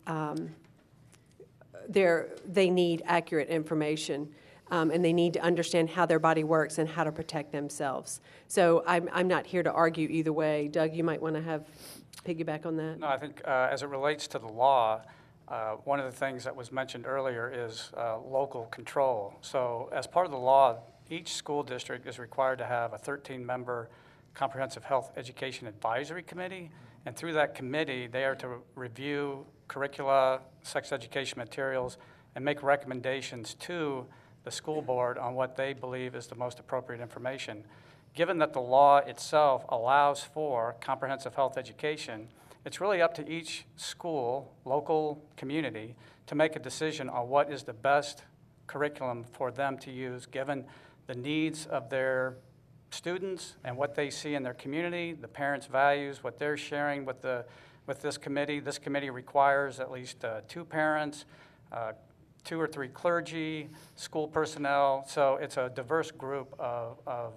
they need accurate information, and they need to understand how their body works and how to protect themselves. So I'm not here to argue either way. Doug, you might want to piggyback on that. No, I think as it relates to the law, one of the things that was mentioned earlier is local control. So as part of the law, each school district is required to have a 13-member comprehensive health education advisory committee, And through that committee, they are to review curricula, sex education materials, and make recommendations to the school board on what they believe is the most appropriate information. Given that the law itself allows for comprehensive health education, it's really up to each school, local community, to make a decision on what is the best curriculum for them to use, given the needs of their students and what they see in their community, the parents' values, what they're sharing with this committee. This committee requires at least 2 parents, 2 or 3 clergy, school personnel. So it's a diverse group of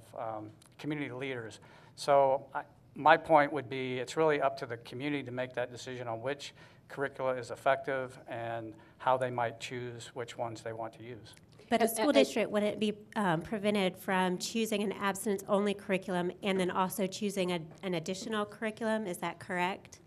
community leaders. So my point would be it's really up to the community to make that decision on which curricula is effective and how they might choose which ones they want to use. But a school district wouldn't be prevented from choosing an abstinence-only curriculum and then also choosing an additional curriculum. Is that correct?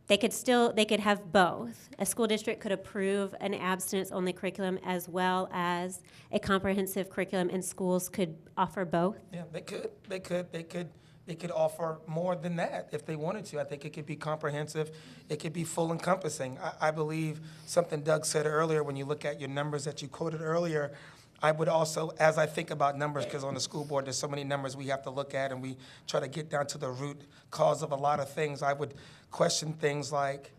They could have both. A school district could approve an abstinence-only curriculum as well as a comprehensive curriculum, and schools could offer both. Yeah, they could offer more than that if they wanted to. I think it could be comprehensive. It could be full encompassing. I believe something Doug said earlier, when you look at your numbers that you quoted earlier, I would also, as I think about numbers, because on the school board there's so many numbers we have to look at and we try to get down to the root cause of a lot of things, I would question things like,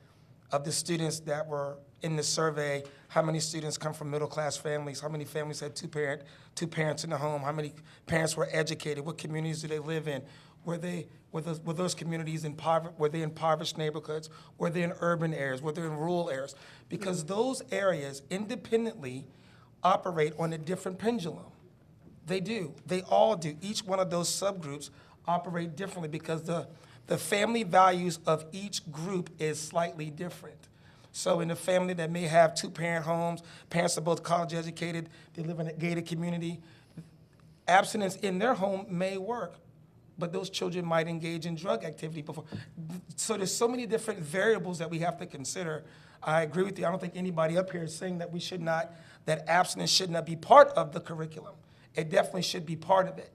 of the students that were in the survey, how many students come from middle-class families? How many families had two parents in the home? How many parents were educated? What communities do they live in? Were those communities were they in impoverished neighborhoods? Were they in urban areas? Were they in rural areas? Because those areas independently operate on a different pendulum. They do. They all do. Each one of those subgroups operate differently because the family values of each group is slightly different. So in a family that may have 2-parent homes, parents are both college educated, they live in a gated community, abstinence in their home may work, but those children might engage in drug activity before. So there's so many different variables that we have to consider. I agree with you. I don't think anybody up here is saying that that abstinence should not be part of the curriculum. It definitely should be part of it.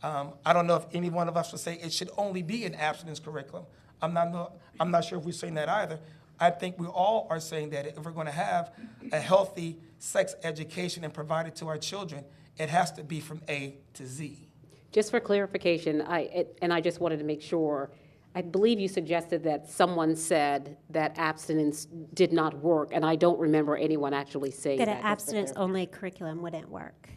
I don't know if any one of us would say it should only be an abstinence curriculum. I'm not sure if we're saying that either. I think we all are saying that if we're going to have a healthy sex education and provide it to our children, it has to be from A to Z. Just for clarification, I just wanted to make sure, I believe you suggested that someone said that abstinence did not work, and I don't remember anyone actually saying that. That an abstinence-only curriculum wouldn't work.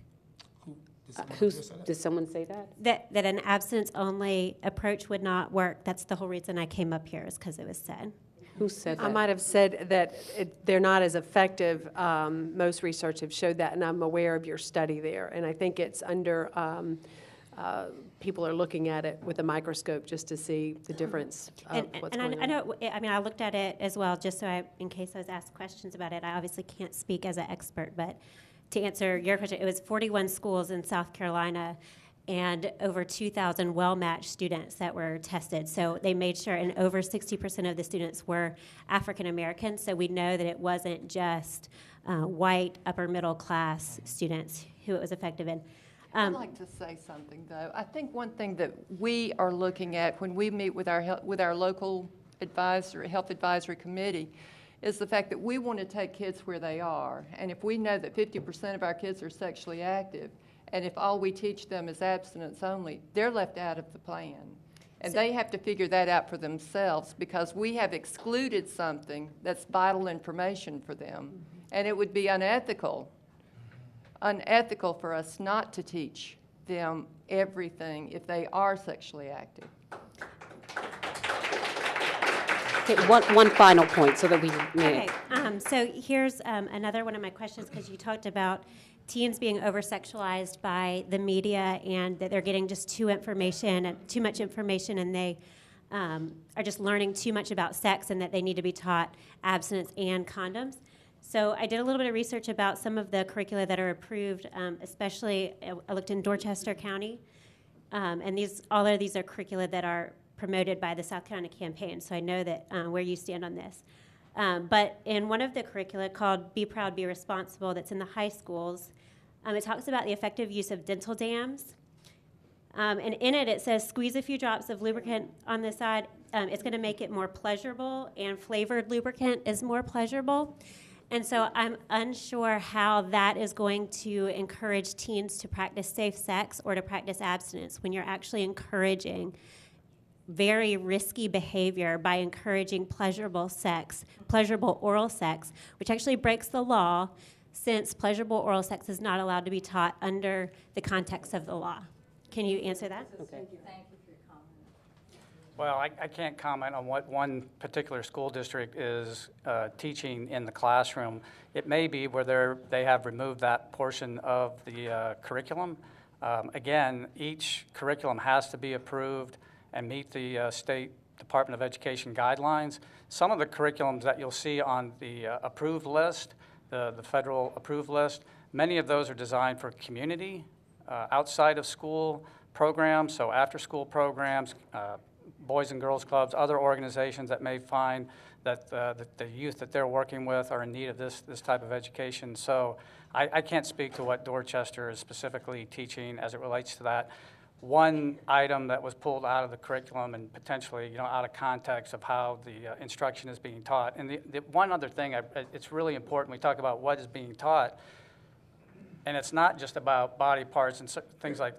Did someone say that? That an abstinence-only approach would not work. That's the whole reason I came up here, is because it was said. Who said that? I might have said that they're not as effective. Most research have showed that, and I'm aware of your study there. And I think it's under, people are looking at it with a microscope just to see the difference of what's going on. I looked at it as well, just so in case I was asked questions about it. I obviously can't speak as an expert, but to answer your question, it was 41 schools in South Carolina and over 2,000 well-matched students that were tested. So they made sure, and over 60% of the students were African American, so we know that it wasn't just white, upper middle class students who it was effective in. I'd like to say something, though. I think one thing that we are looking at when we meet with our local health advisory committee is the fact that we want to take kids where they are. And if we know that 50% of our kids are sexually active, and if all we teach them is abstinence only, they're left out of the plan. And they have to figure that out for themselves because we have excluded something that's vital information for them. And it would be unethical for us not to teach them everything if they are sexually active. Okay, one final point so that we may. Okay, so here's another one of my questions, because you talked about teens being over-sexualized by the media and that they're getting just too much information, and they are just learning too much about sex, and that they need to be taught abstinence and condoms. So I did a little bit of research about some of the curricula that are approved, especially I looked in Dorchester County, and all of these are curricula that are promoted by the South Carolina campaign, so I know that where you stand on this. But in one of the curricula called Be Proud, Be Responsible, that's in the high schools, it talks about the effective use of dental dams. And in it says, squeeze a few drops of lubricant on the side it's going to make it more pleasurable, and flavored lubricant is more pleasurable. And so I'm unsure how that is going to encourage teens to practice safe sex or to practice abstinence when you're actually encouraging very risky behavior by encouraging pleasurable sex, pleasurable oral sex, which actually breaks the law, since pleasurable oral sex is not allowed to be taught under the context of the law. Can you answer that? Okay. Thank you for your comment. Well, I can't comment on what one particular school district is teaching in the classroom. It may be where they have removed that portion of the curriculum. Again, each curriculum has to be approved and meet the State Department of Education guidelines. Some of the curriculums that you'll see on the approved list, the federal approved list, many of those are designed for community, outside of school programs, so after school programs, Boys and Girls Clubs, other organizations that may find that the youth that they're working with are in need of this type of education. So I can't speak to what Dorchester is specifically teaching as it relates to that. One item that was pulled out of the curriculum and potentially, out of context of how the instruction is being taught. And the one other thing, it's really important, we talk about what is being taught, and it's not just about body parts and things like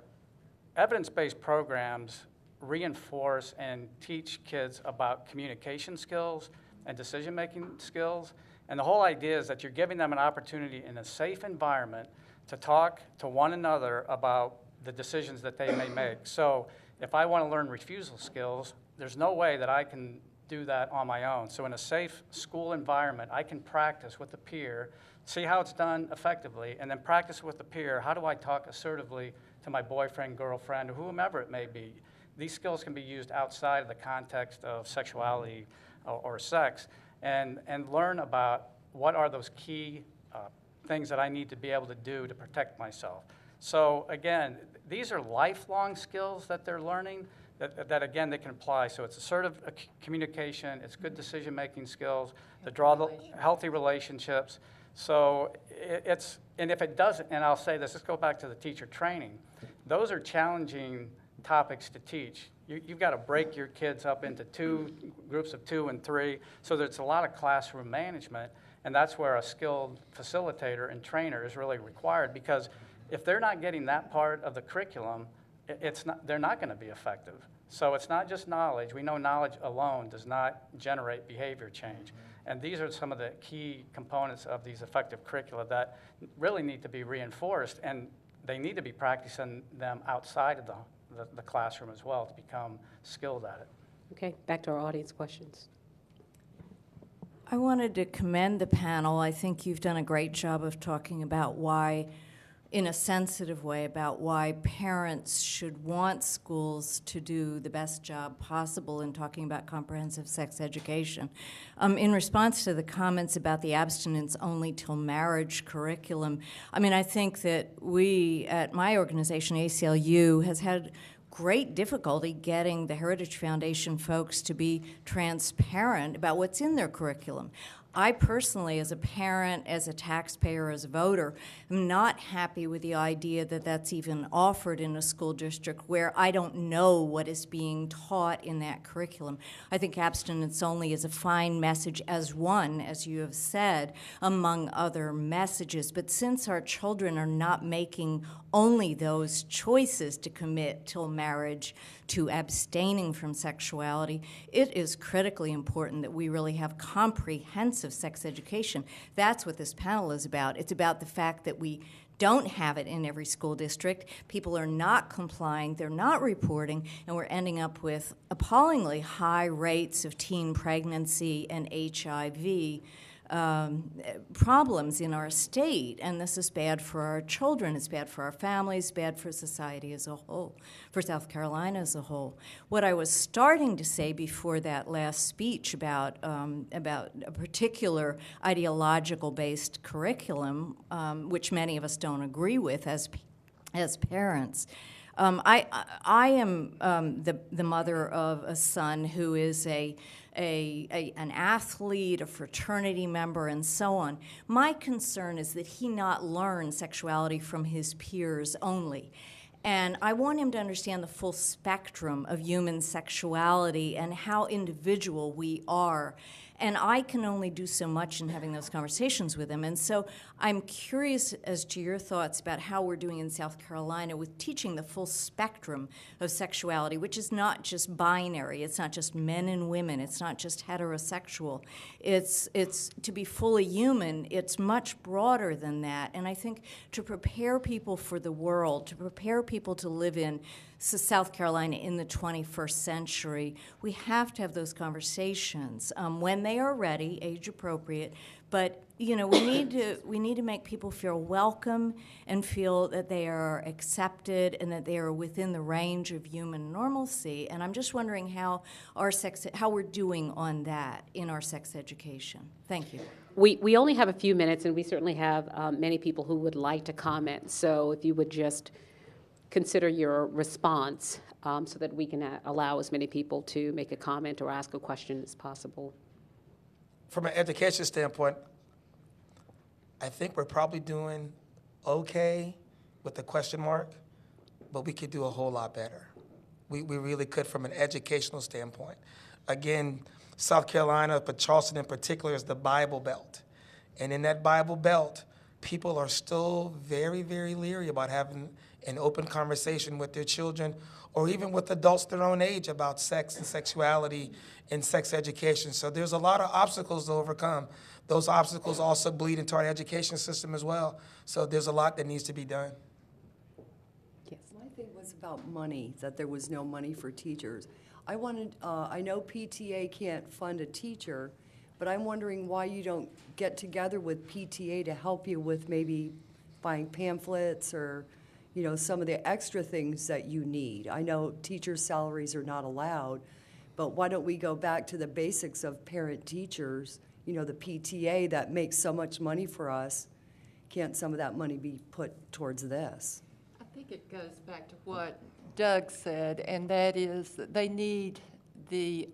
evidence-based programs reinforce and teach kids about communication skills and decision-making skills. And the whole idea is that you're giving them an opportunity in a safe environment to talk to one another about the decisions that they may make. So if I want to learn refusal skills, there's no way that I can do that on my own. So in a safe school environment, I can practice with a peer, see how it's done effectively, and then practice with a peer. How do I talk assertively to my boyfriend, girlfriend, or whomever it may be? These skills can be used outside of the context of sexuality or sex, and learn about what are those key things that I need to be able to do to protect myself. So again, these are lifelong skills that they're learning that again, they can apply. So it's assertive communication, it's good decision-making skills, to draw the healthy relationships. So and if it doesn't, and I'll say this, let's go back to the teacher training. Those are challenging topics to teach. You've got to break your kids up into groups of 2 and 3, so there's a lot of classroom management, and that's where a skilled facilitator and trainer is really required, because if they're not getting that part of the curriculum, they're not going to be effective. So it's not just knowledge. We know knowledge alone does not generate behavior change. And these are some of the key components of these effective curricula that really need to be reinforced, and they need to be practicing them outside of the classroom as well to become skilled at it. Okay, back to our audience questions. I wanted to commend the panel. I think you've done a great job of talking about why, in a sensitive way, about why parents should want schools to do the best job possible in talking about comprehensive sex education. In response to the comments about the abstinence only till marriage curriculum, I think that we at my organization, ACLU, has had great difficulty getting the Heritage Foundation folks to be transparent about what's in their curriculum. I personally, as a parent, as a taxpayer, as a voter, am not happy with the idea that that's even offered in a school district where I don't know what is being taught in that curriculum. I think abstinence only is a fine message as one, as you have said, among other messages. But since our children are not making only those choices to commit till marriage, to abstaining from sexuality, it is critically important that we really have comprehensive sex education. That's what this panel is about. It's about the fact that we don't have it in every school district. People are not complying, they're not reporting, and we're ending up with appallingly high rates of teen pregnancy and HIV problems in our state, and this is bad for our children, it's bad for our families, bad for society as a whole, for South Carolina as a whole. What I was starting to say before that last speech about a particular ideological-based curriculum, which many of us don't agree with as parents, I am the mother of a son who is an athlete, a fraternity member, and so on. My concern is that he not learn sexuality from his peers only. And I want him to understand the full spectrum of human sexuality and how individual we are. And I can only do so much in having those conversations with him. And so I'm curious as to your thoughts about how we're doing in South Carolina with teaching the full spectrum of sexuality, which is not just binary. It's not just men and women. It's not just heterosexual. It's to be fully human. It's much broader than that. And I think to prepare people for the world, to prepare people to live in South Carolina in the 21st century, we have to have those conversations when they are ready, age appropriate. But we need to make people feel welcome and feel that they are accepted and that they are within the range of human normalcy. And I'm just wondering how we're doing on that in our sex education. Thank you. We only have a few minutes, and we certainly have many people who would like to comment. So if you would just consider your response so that we can allow as many people to make a comment or ask a question as possible. From an education standpoint, I think we're probably doing okay with the question mark, but we could do a whole lot better. We really could from an educational standpoint. Again, South Carolina, but Charleston in particular, is the Bible Belt. And in that Bible Belt, people are still very, very leery about having an open conversation with their children or even with adults their own age about sex and sexuality and sex education. So there's a lot of obstacles to overcome. Those obstacles also bleed into our education system as well. So there's a lot that needs to be done. Yes. My thing was about money, that there was no money for teachers. I know PTA can't fund a teacher, but I'm wondering why you don't get together with PTA to help you with maybe buying pamphlets or some of the extra things that you need. I know teachers' salaries are not allowed, but why don't we go back to the basics of parent-teachers, the PTA that makes so much money for us? Can't some of that money be put towards this? I think it goes back to what Doug said, and that is that they need the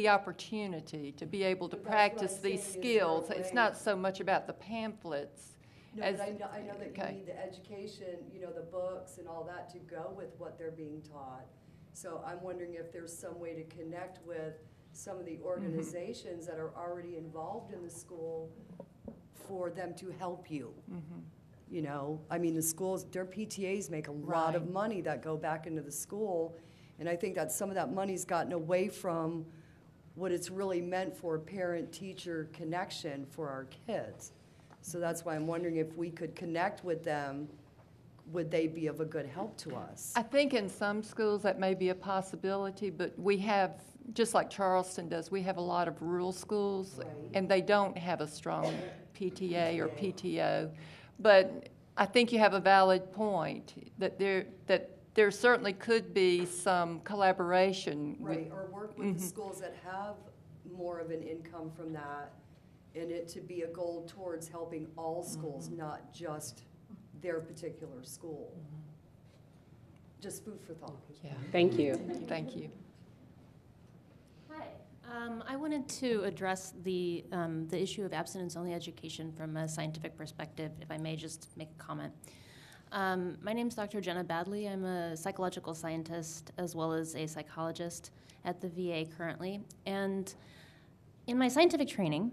opportunity to be able to practice these skills. It's not so much about the pamphlets. No, but I know that you need the education, the books and all that to go with what they're being taught. So I'm wondering if there's some way to connect with some of the organizations that are already involved in the school for them to help you. The schools, their PTAs make a lot of money that go back into the school. And I think that some of that money's gotten away from what it's really meant for parent-teacher connection for our kids. So that's why I'm wondering if we could connect with them, would they be of a good help to us? I think in some schools that may be a possibility, but we have, just like Charleston does, we have a lot of rural schools, and they don't have a strong PTA or PTO. But I think you have a valid point that there certainly could be some collaboration. Right, or work with the schools that have more of an income from that, and it to be a goal towards helping all schools, not just their particular school. Just food for thought. Yeah. Thank you. Thank you. Hi. I wanted to address the issue of abstinence-only education from a scientific perspective, if I may just make a comment. My name is Dr. Jenna Badley. I'm a psychological scientist as well as a psychologist at the VA currently. And in my scientific training,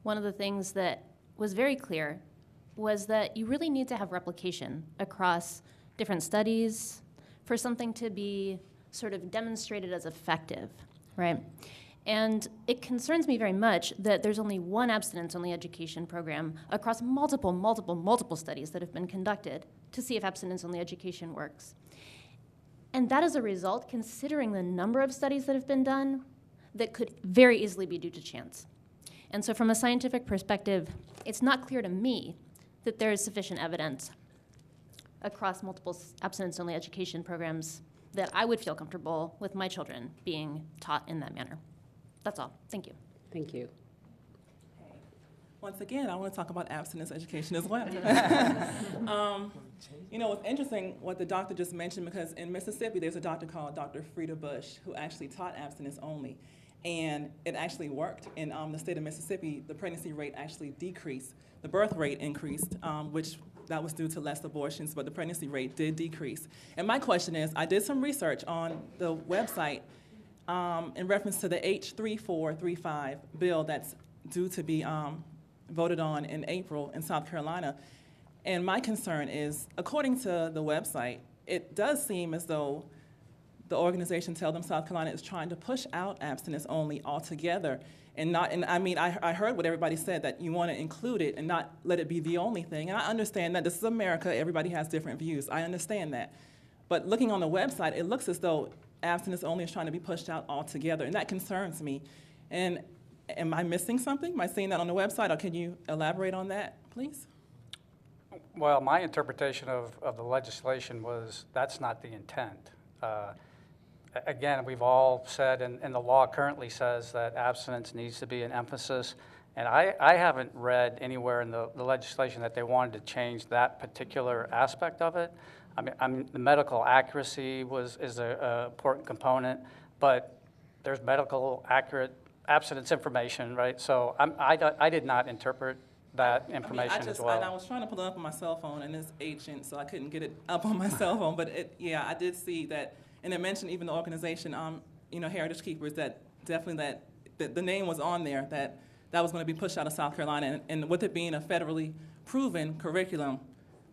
one of the things that was very clear was that you really need to have replication across different studies for something to be sort of demonstrated as effective, right? And it concerns me very much that there's only one abstinence-only education program across multiple studies that have been conducted to see if abstinence-only education works. And that is a result, considering the number of studies that have been done, that could very easily be due to chance. And so from a scientific perspective, it's not clear to me that there is sufficient evidence across multiple abstinence-only education programs that I would feel comfortable with my children being taught in that manner. That's all. Thank you. Thank you. Once again, I want to talk about abstinence education as well. It's interesting what the doctor just mentioned, because in Mississippi, there's a doctor called Dr. Frida Bush who actually taught abstinence only. And it actually worked. In the state of Mississippi, the pregnancy rate actually decreased. The birth rate increased, which that was due to less abortions, but the pregnancy rate did decrease. And my question is, I did some research on the website in reference to the H3435 bill that's due to be voted on in April in South Carolina. And my concern is, according to the website, it does seem as though the organization Tell Them South Carolina is trying to push out abstinence only altogether. And I mean, I heard what everybody said, that you want to include it and not let it be the only thing. And I understand that this is America, everybody has different views. I understand that. But looking on the website, it looks as though abstinence only is trying to be pushed out altogether, and that concerns me. And am I missing something? Am I seeing that on the website, or can you elaborate on that, please? Well, my interpretation of the legislation was that's not the intent. Again, we've all said, and the law currently says that abstinence needs to be an emphasis. And I haven't read anywhere in the legislation that they wanted to change that particular aspect of it. I mean, the medical accuracy is an important component, but there's medical accurate abstinence information, right? So I did not interpret that information as well. And I was trying to pull it up on my cell phone, and it's ancient, so I couldn't get it up on my cell phone. But yeah, I did see that, and it mentioned even the organization, Heritage Keepers, that definitely that the name was on there, that was going to be pushed out of South Carolina. And with it being a federally proven curriculum,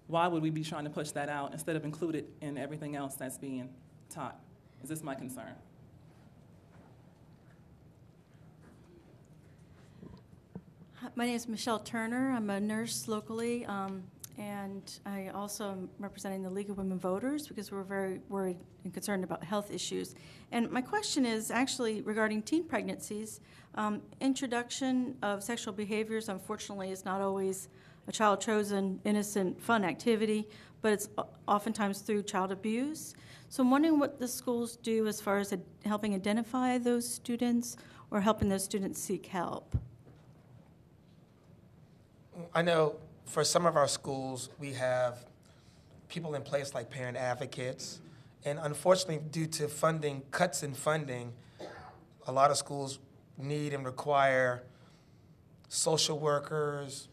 why would we be trying to push that out instead of include it in everything else that's being taught? Is this my concern? My name is Michelle Turner. I'm a nurse locally, and I also am representing the League of Women Voters because we're very worried and concerned about health issues. And my question is actually regarding teen pregnancies. Introduction of sexual behaviors, unfortunately, is not always a child-chosen, innocent, fun activity, but it's oftentimes through child abuse. So I'm wondering what the schools do as far as helping identify those students or helping those students seek help. I know for some of our schools, we have people in place like parent advocates. And unfortunately, due to funding, cuts in funding, a lot of schools need and require social workers,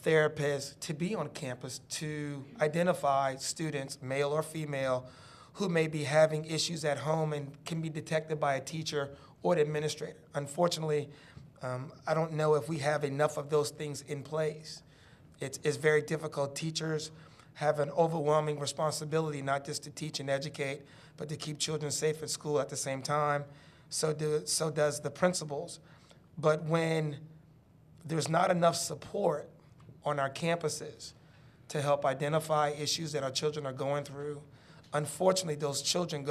therapists to be on campus to identify students, male or female, who may be having issues at home and can be detected by a teacher or an administrator. Unfortunately, I don't know if we have enough of those things in place. It's very difficult. Teachers have an overwhelming responsibility, not just to teach and educate, but to keep children safe at school at the same time. So does the principals. But when there's not enough support on our campuses to help identify issues that our children are going through, unfortunately, those children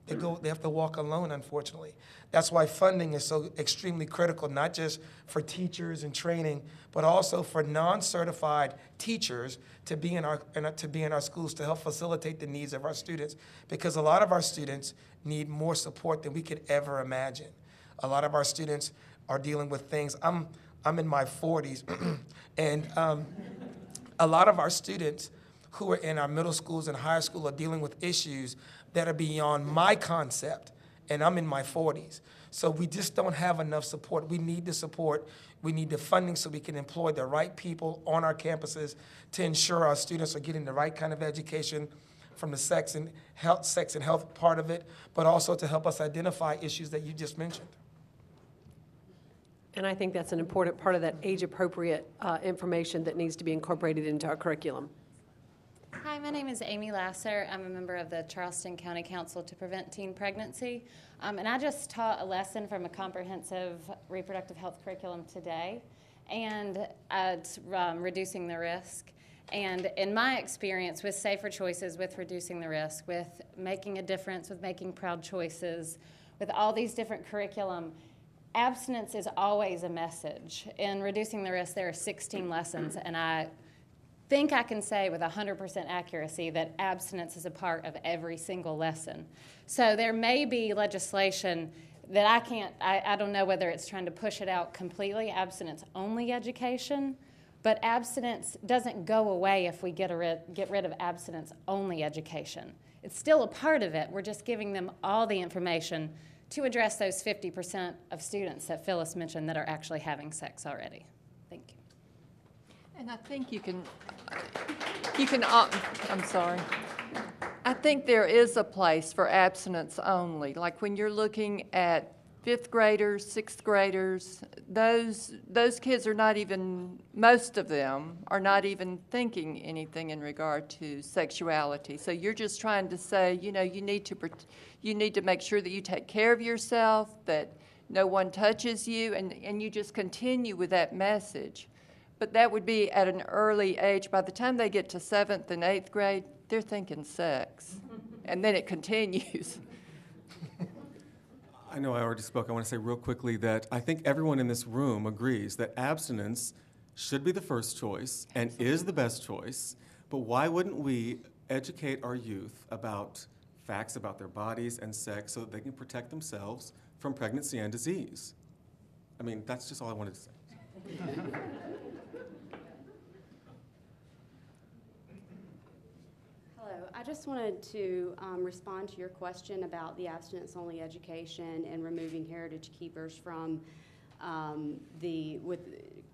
they have to walk alone, unfortunately. That's why funding is so extremely critical, not just for teachers and training, but also for non-certified teachers to be in our schools to help facilitate the needs of our students. Because a lot of our students need more support than we could ever imagine. A lot of our students are dealing with things. I'm in my 40s, and a lot of our students who are in our middle schools and higher school are dealing with issues that are beyond my concept, and I'm in my 40s. So we just don't have enough support. We need the support. We need the funding so we can employ the right people on our campuses to ensure our students are getting the right kind of education from the sex and health part of it, but also to help us identify issues that you just mentioned. And I think that's an important part of that age-appropriate information that needs to be incorporated into our curriculum. Hi, my name is Amy Lasser. I'm a member of the Charleston County Council to Prevent Teen Pregnancy. And I just taught a lesson from a comprehensive reproductive health curriculum today, and it's reducing the risk. And in my experience with safer choices, with reducing the risk, with making a difference, with making proud choices, with all these different curriculum, abstinence is always a message. In reducing the risk, there are 16 lessons, and I think I can say with 100% accuracy that abstinence is a part of every single lesson. So there may be legislation that I don't know whether it's trying to push it out completely, abstinence-only education, but abstinence doesn't go away if we get rid of abstinence-only education. It's still a part of it. We're just giving them all the information to address those 50% of students that Phyliss mentioned that are actually having sex already. Thank you. And I think you can You can, I'm sorry. I think there is a place for abstinence only. Like when you're looking at 5th graders, 6th graders, those kids are not even, most of them are not even thinking anything in regard to sexuality. So you're just trying to say, you know, you need to make sure that you take care of yourself, that no one touches you, and you just continue with that message. But that would be at an early age. By the time they get to 7th and 8th grade, they're thinking sex. And then it continues. I know I already spoke. I want to say real quickly that I think everyone in this room agrees that abstinence should be the first choice and is the best choice. But why wouldn't we educate our youth about facts about their bodies and sex so that they can protect themselves from pregnancy and disease? I mean, that's just all I wanted to say. Hello, I just wanted to respond to your question about the abstinence-only education and removing heritage keepers from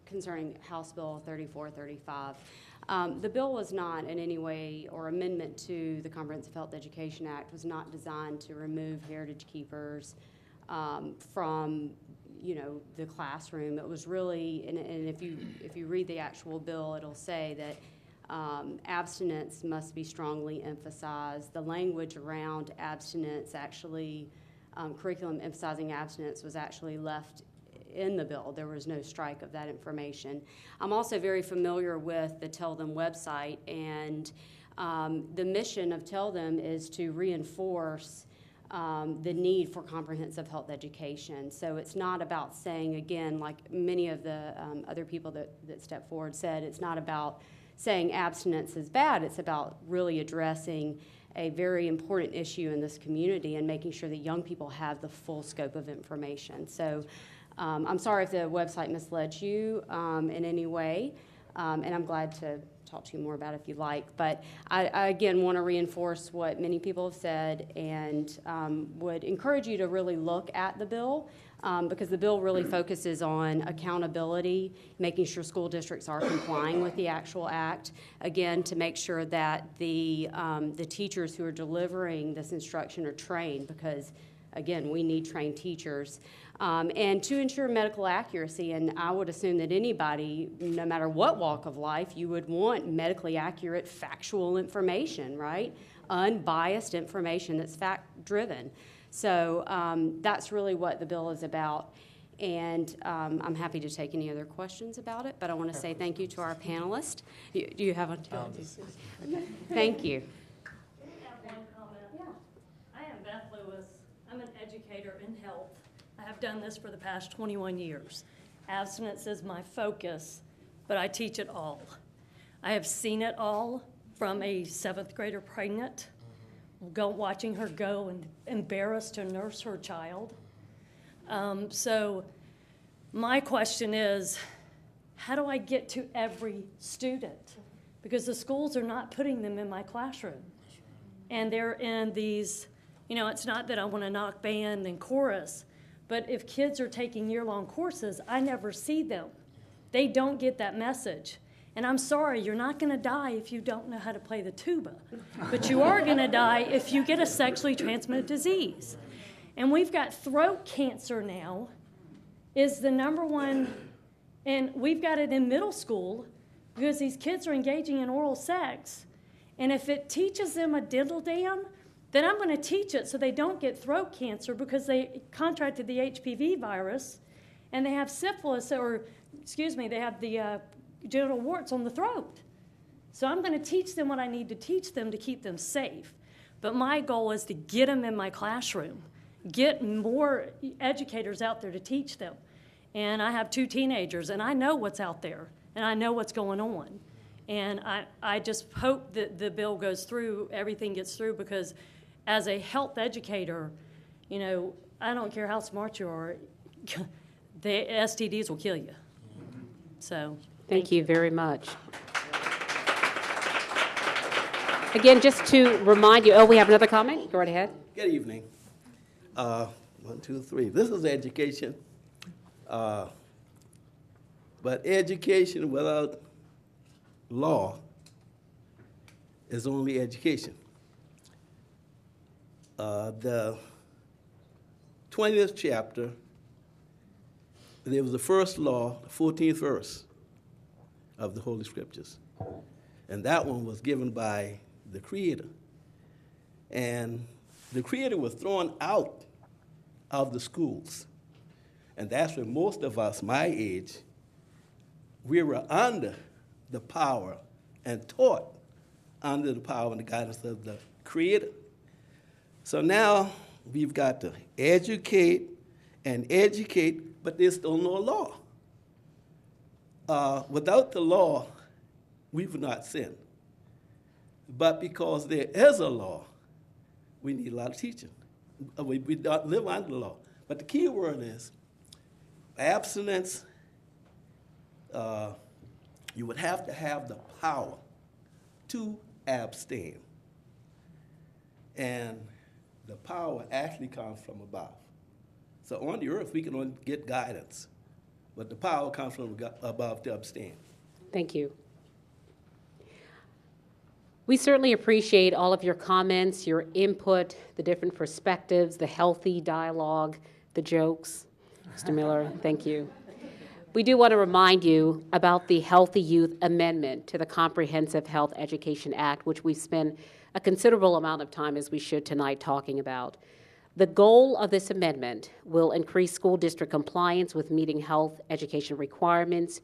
concerning House Bill 3435. The bill was not in any way, or amendment to the Comprehensive Health Education Act was not designed to remove heritage keepers from, you know, the classroom. It was really, and if you read the actual bill, it'll say that abstinence must be strongly emphasized. The language around abstinence actually, curriculum emphasizing abstinence was actually left in the bill. There was no strike of that information. I'm also very familiar with the Tell Them website, and the mission of Tell Them is to reinforce the need for comprehensive health education. So it's not about saying, again, like many of the other people that stepped forward said, it's not about saying abstinence is bad. It's about really addressing a very important issue in this community and making sure that young people have the full scope of information. So I'm sorry if the website misled you in any way, and I'm glad to talk to you more about it if you like. But I again want to reinforce what many people have said, and would encourage you to really look at the bill, because the bill really focuses on accountability, making sure school districts are complying with the actual act, again, to make sure that the teachers who are delivering this instruction are trained, because again, we need trained teachers, and to ensure medical accuracy. And I would assume that anybody, no matter what walk of life, you would want medically accurate, factual information, right? Unbiased information that's fact-driven. So that's really what the bill is about. And I'm happy to take any other questions about it, but I want to say thank you to our panelists. Do you have a Thank you. I am Beth Lewis. I'm an educator in health. I have done this for the past 21 years. Abstinence is my focus, but I teach it all. I have seen it all, from a 7th grader pregnant, watching her go and embarrassed to nurse her child. So my question is, how do I get to every student? Because the schools are not putting them in my classroom. And they're in these, you know, it's not that I want to knock band and chorus, but if kids are taking year-long courses, I never see them. They don't get that message. And I'm sorry, you're not going to die if you don't know how to play the tuba. But you are going to die if you get a sexually transmitted disease. And we've got throat cancer now is the #1, and we've got it in middle school because these kids are engaging in oral sex. And if it teaches them a diddle damn, then I'm going to teach it so they don't get throat cancer because they contracted the HPV virus and they have syphilis, or, excuse me, they have the genital warts on the throat. So I'm going to teach them what I need to teach them to keep them safe. But my goal is to get them in my classroom, get more educators out there to teach them. And I have 2 teenagers, and I know what's out there, and I know what's going on. And I just hope that the bill goes through, everything gets through, because as a health educator, you know, I don't care how smart you are, the STDs will kill you. So thank you very much. Again, just to remind you, we have another comment. Go right ahead. Good evening. 1, 2, 3. This is education. But education without law is only education. The 20th chapter, there was the first law, the 14th verse of the Holy Scriptures. And that one was given by the Creator. And the Creator was thrown out of the schools. And that's when most of us, my age, we were under the power and taught under the power and the guidance of the Creator. So now we've got to educate and educate, but there's still no law. Without the law, we would not sin. But because there is a law, we need a lot of teaching. We don't live under the law. But the key word is abstinence. You would have to have the power to abstain. And the power actually comes from above. So on the earth, we can only get guidance, but the power comes from above to abstain. Thank you. We certainly appreciate all of your comments, your input, the different perspectives, the healthy dialogue, the jokes. Mr. Miller, thank you. We do want to remind you about the Healthy Youth Amendment to the Comprehensive Health Education Act, which we've spent a considerable amount of time, as we should tonight, talking about. The goal of this amendment will increase school district compliance with meeting health education requirements.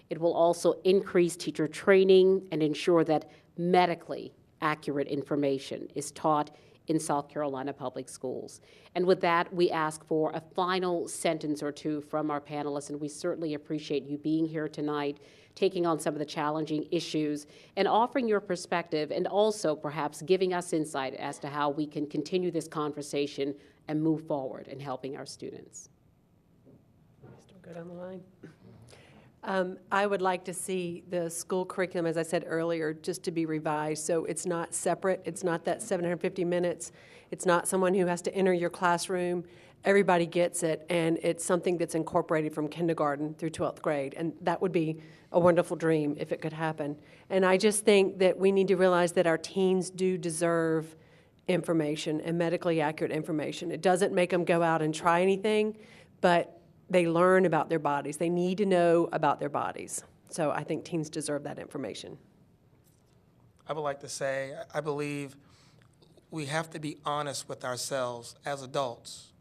It will also increase teacher training and ensure that medically accurate information is taught in South Carolina public schools. And with that, we ask for a final sentence or two from our panelists, and we certainly appreciate you being here tonight, taking on some of the challenging issues, and offering your perspective, and also perhaps giving us insight as to how we can continue this conversation and move forward in helping our students. Still good on the line. I would like to see the school curriculum, as I said earlier, just to be revised. So it's not separate. It's not that 750 minutes. It's not someone who has to enter your classroom. Everybody gets it, and it's something that's incorporated from kindergarten through 12th grade. And that would be a wonderful dream if it could happen. And I just think that we need to realize that our teens do deserve information and medically accurate information. It doesn't make them go out and try anything, but they learn about their bodies. They need to know about their bodies. So I think teens deserve that information. I would like to say, I believe we have to be honest with ourselves as adults.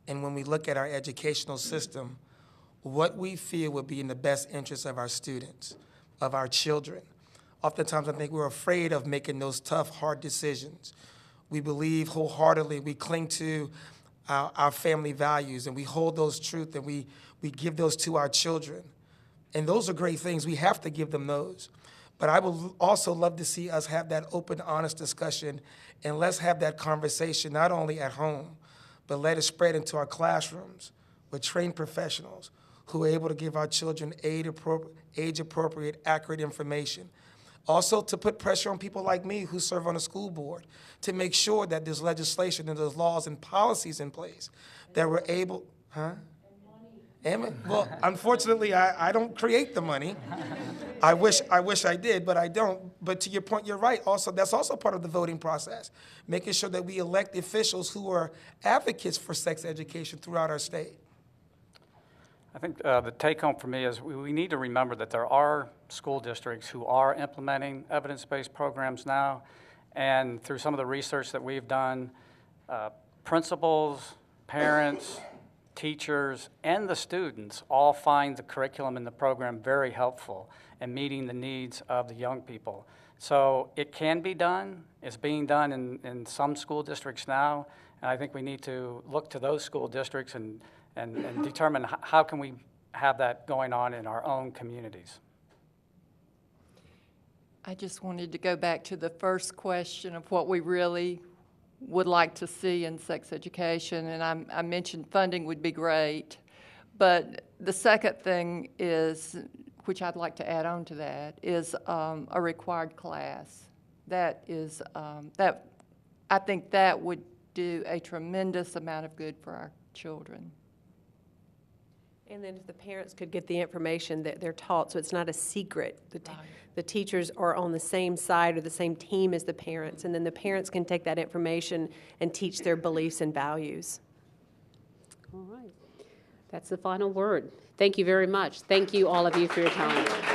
And when we look at our educational system, what we feel would be in the best interest of our students, of our children. Oftentimes, I think we're afraid of making those tough, hard decisions. We believe wholeheartedly, we cling to our family values, and we hold those truth, and we give those to our children. And those are great things. We have to give them those. But I would also love to see us have that open, honest discussion, and let's have that conversation not only at home, but let it spread into our classrooms with trained professionals who are able to give our children age-appropriate, accurate information. Also, to put pressure on people like me who serve on a school board to make sure that there's legislation and there's laws and policies in place that we're able, well, unfortunately, I don't create the money. I wish I did, but I don't. But to your point, you're right. Also, that's also part of the voting process, making sure that we elect officials who are advocates for sex education throughout our state. I think the take-home for me is we need to remember that there are school districts who are implementing evidence-based programs now, and through some of the research that we've done, principals, parents, teachers, and the students all find the curriculum and the program very helpful in meeting the needs of the young people. So it can be done. It's being done in some school districts now, and I think we need to look to those school districts and determine how can we have that going on in our own communities. I just wanted to go back to the first question of what we really would like to see in sex education, and I mentioned funding would be great, but the second thing is, which I'd like to add on to that, is a required class. That is, I think that would do a tremendous amount of good for our children. And then if the parents could get the information that they're taught, so it's not a secret. The teachers are on the same side or the same team as the parents, and then the parents can take that information and teach their beliefs and values. All right. That's the final word. Thank you very much. Thank you, all of you, for your time.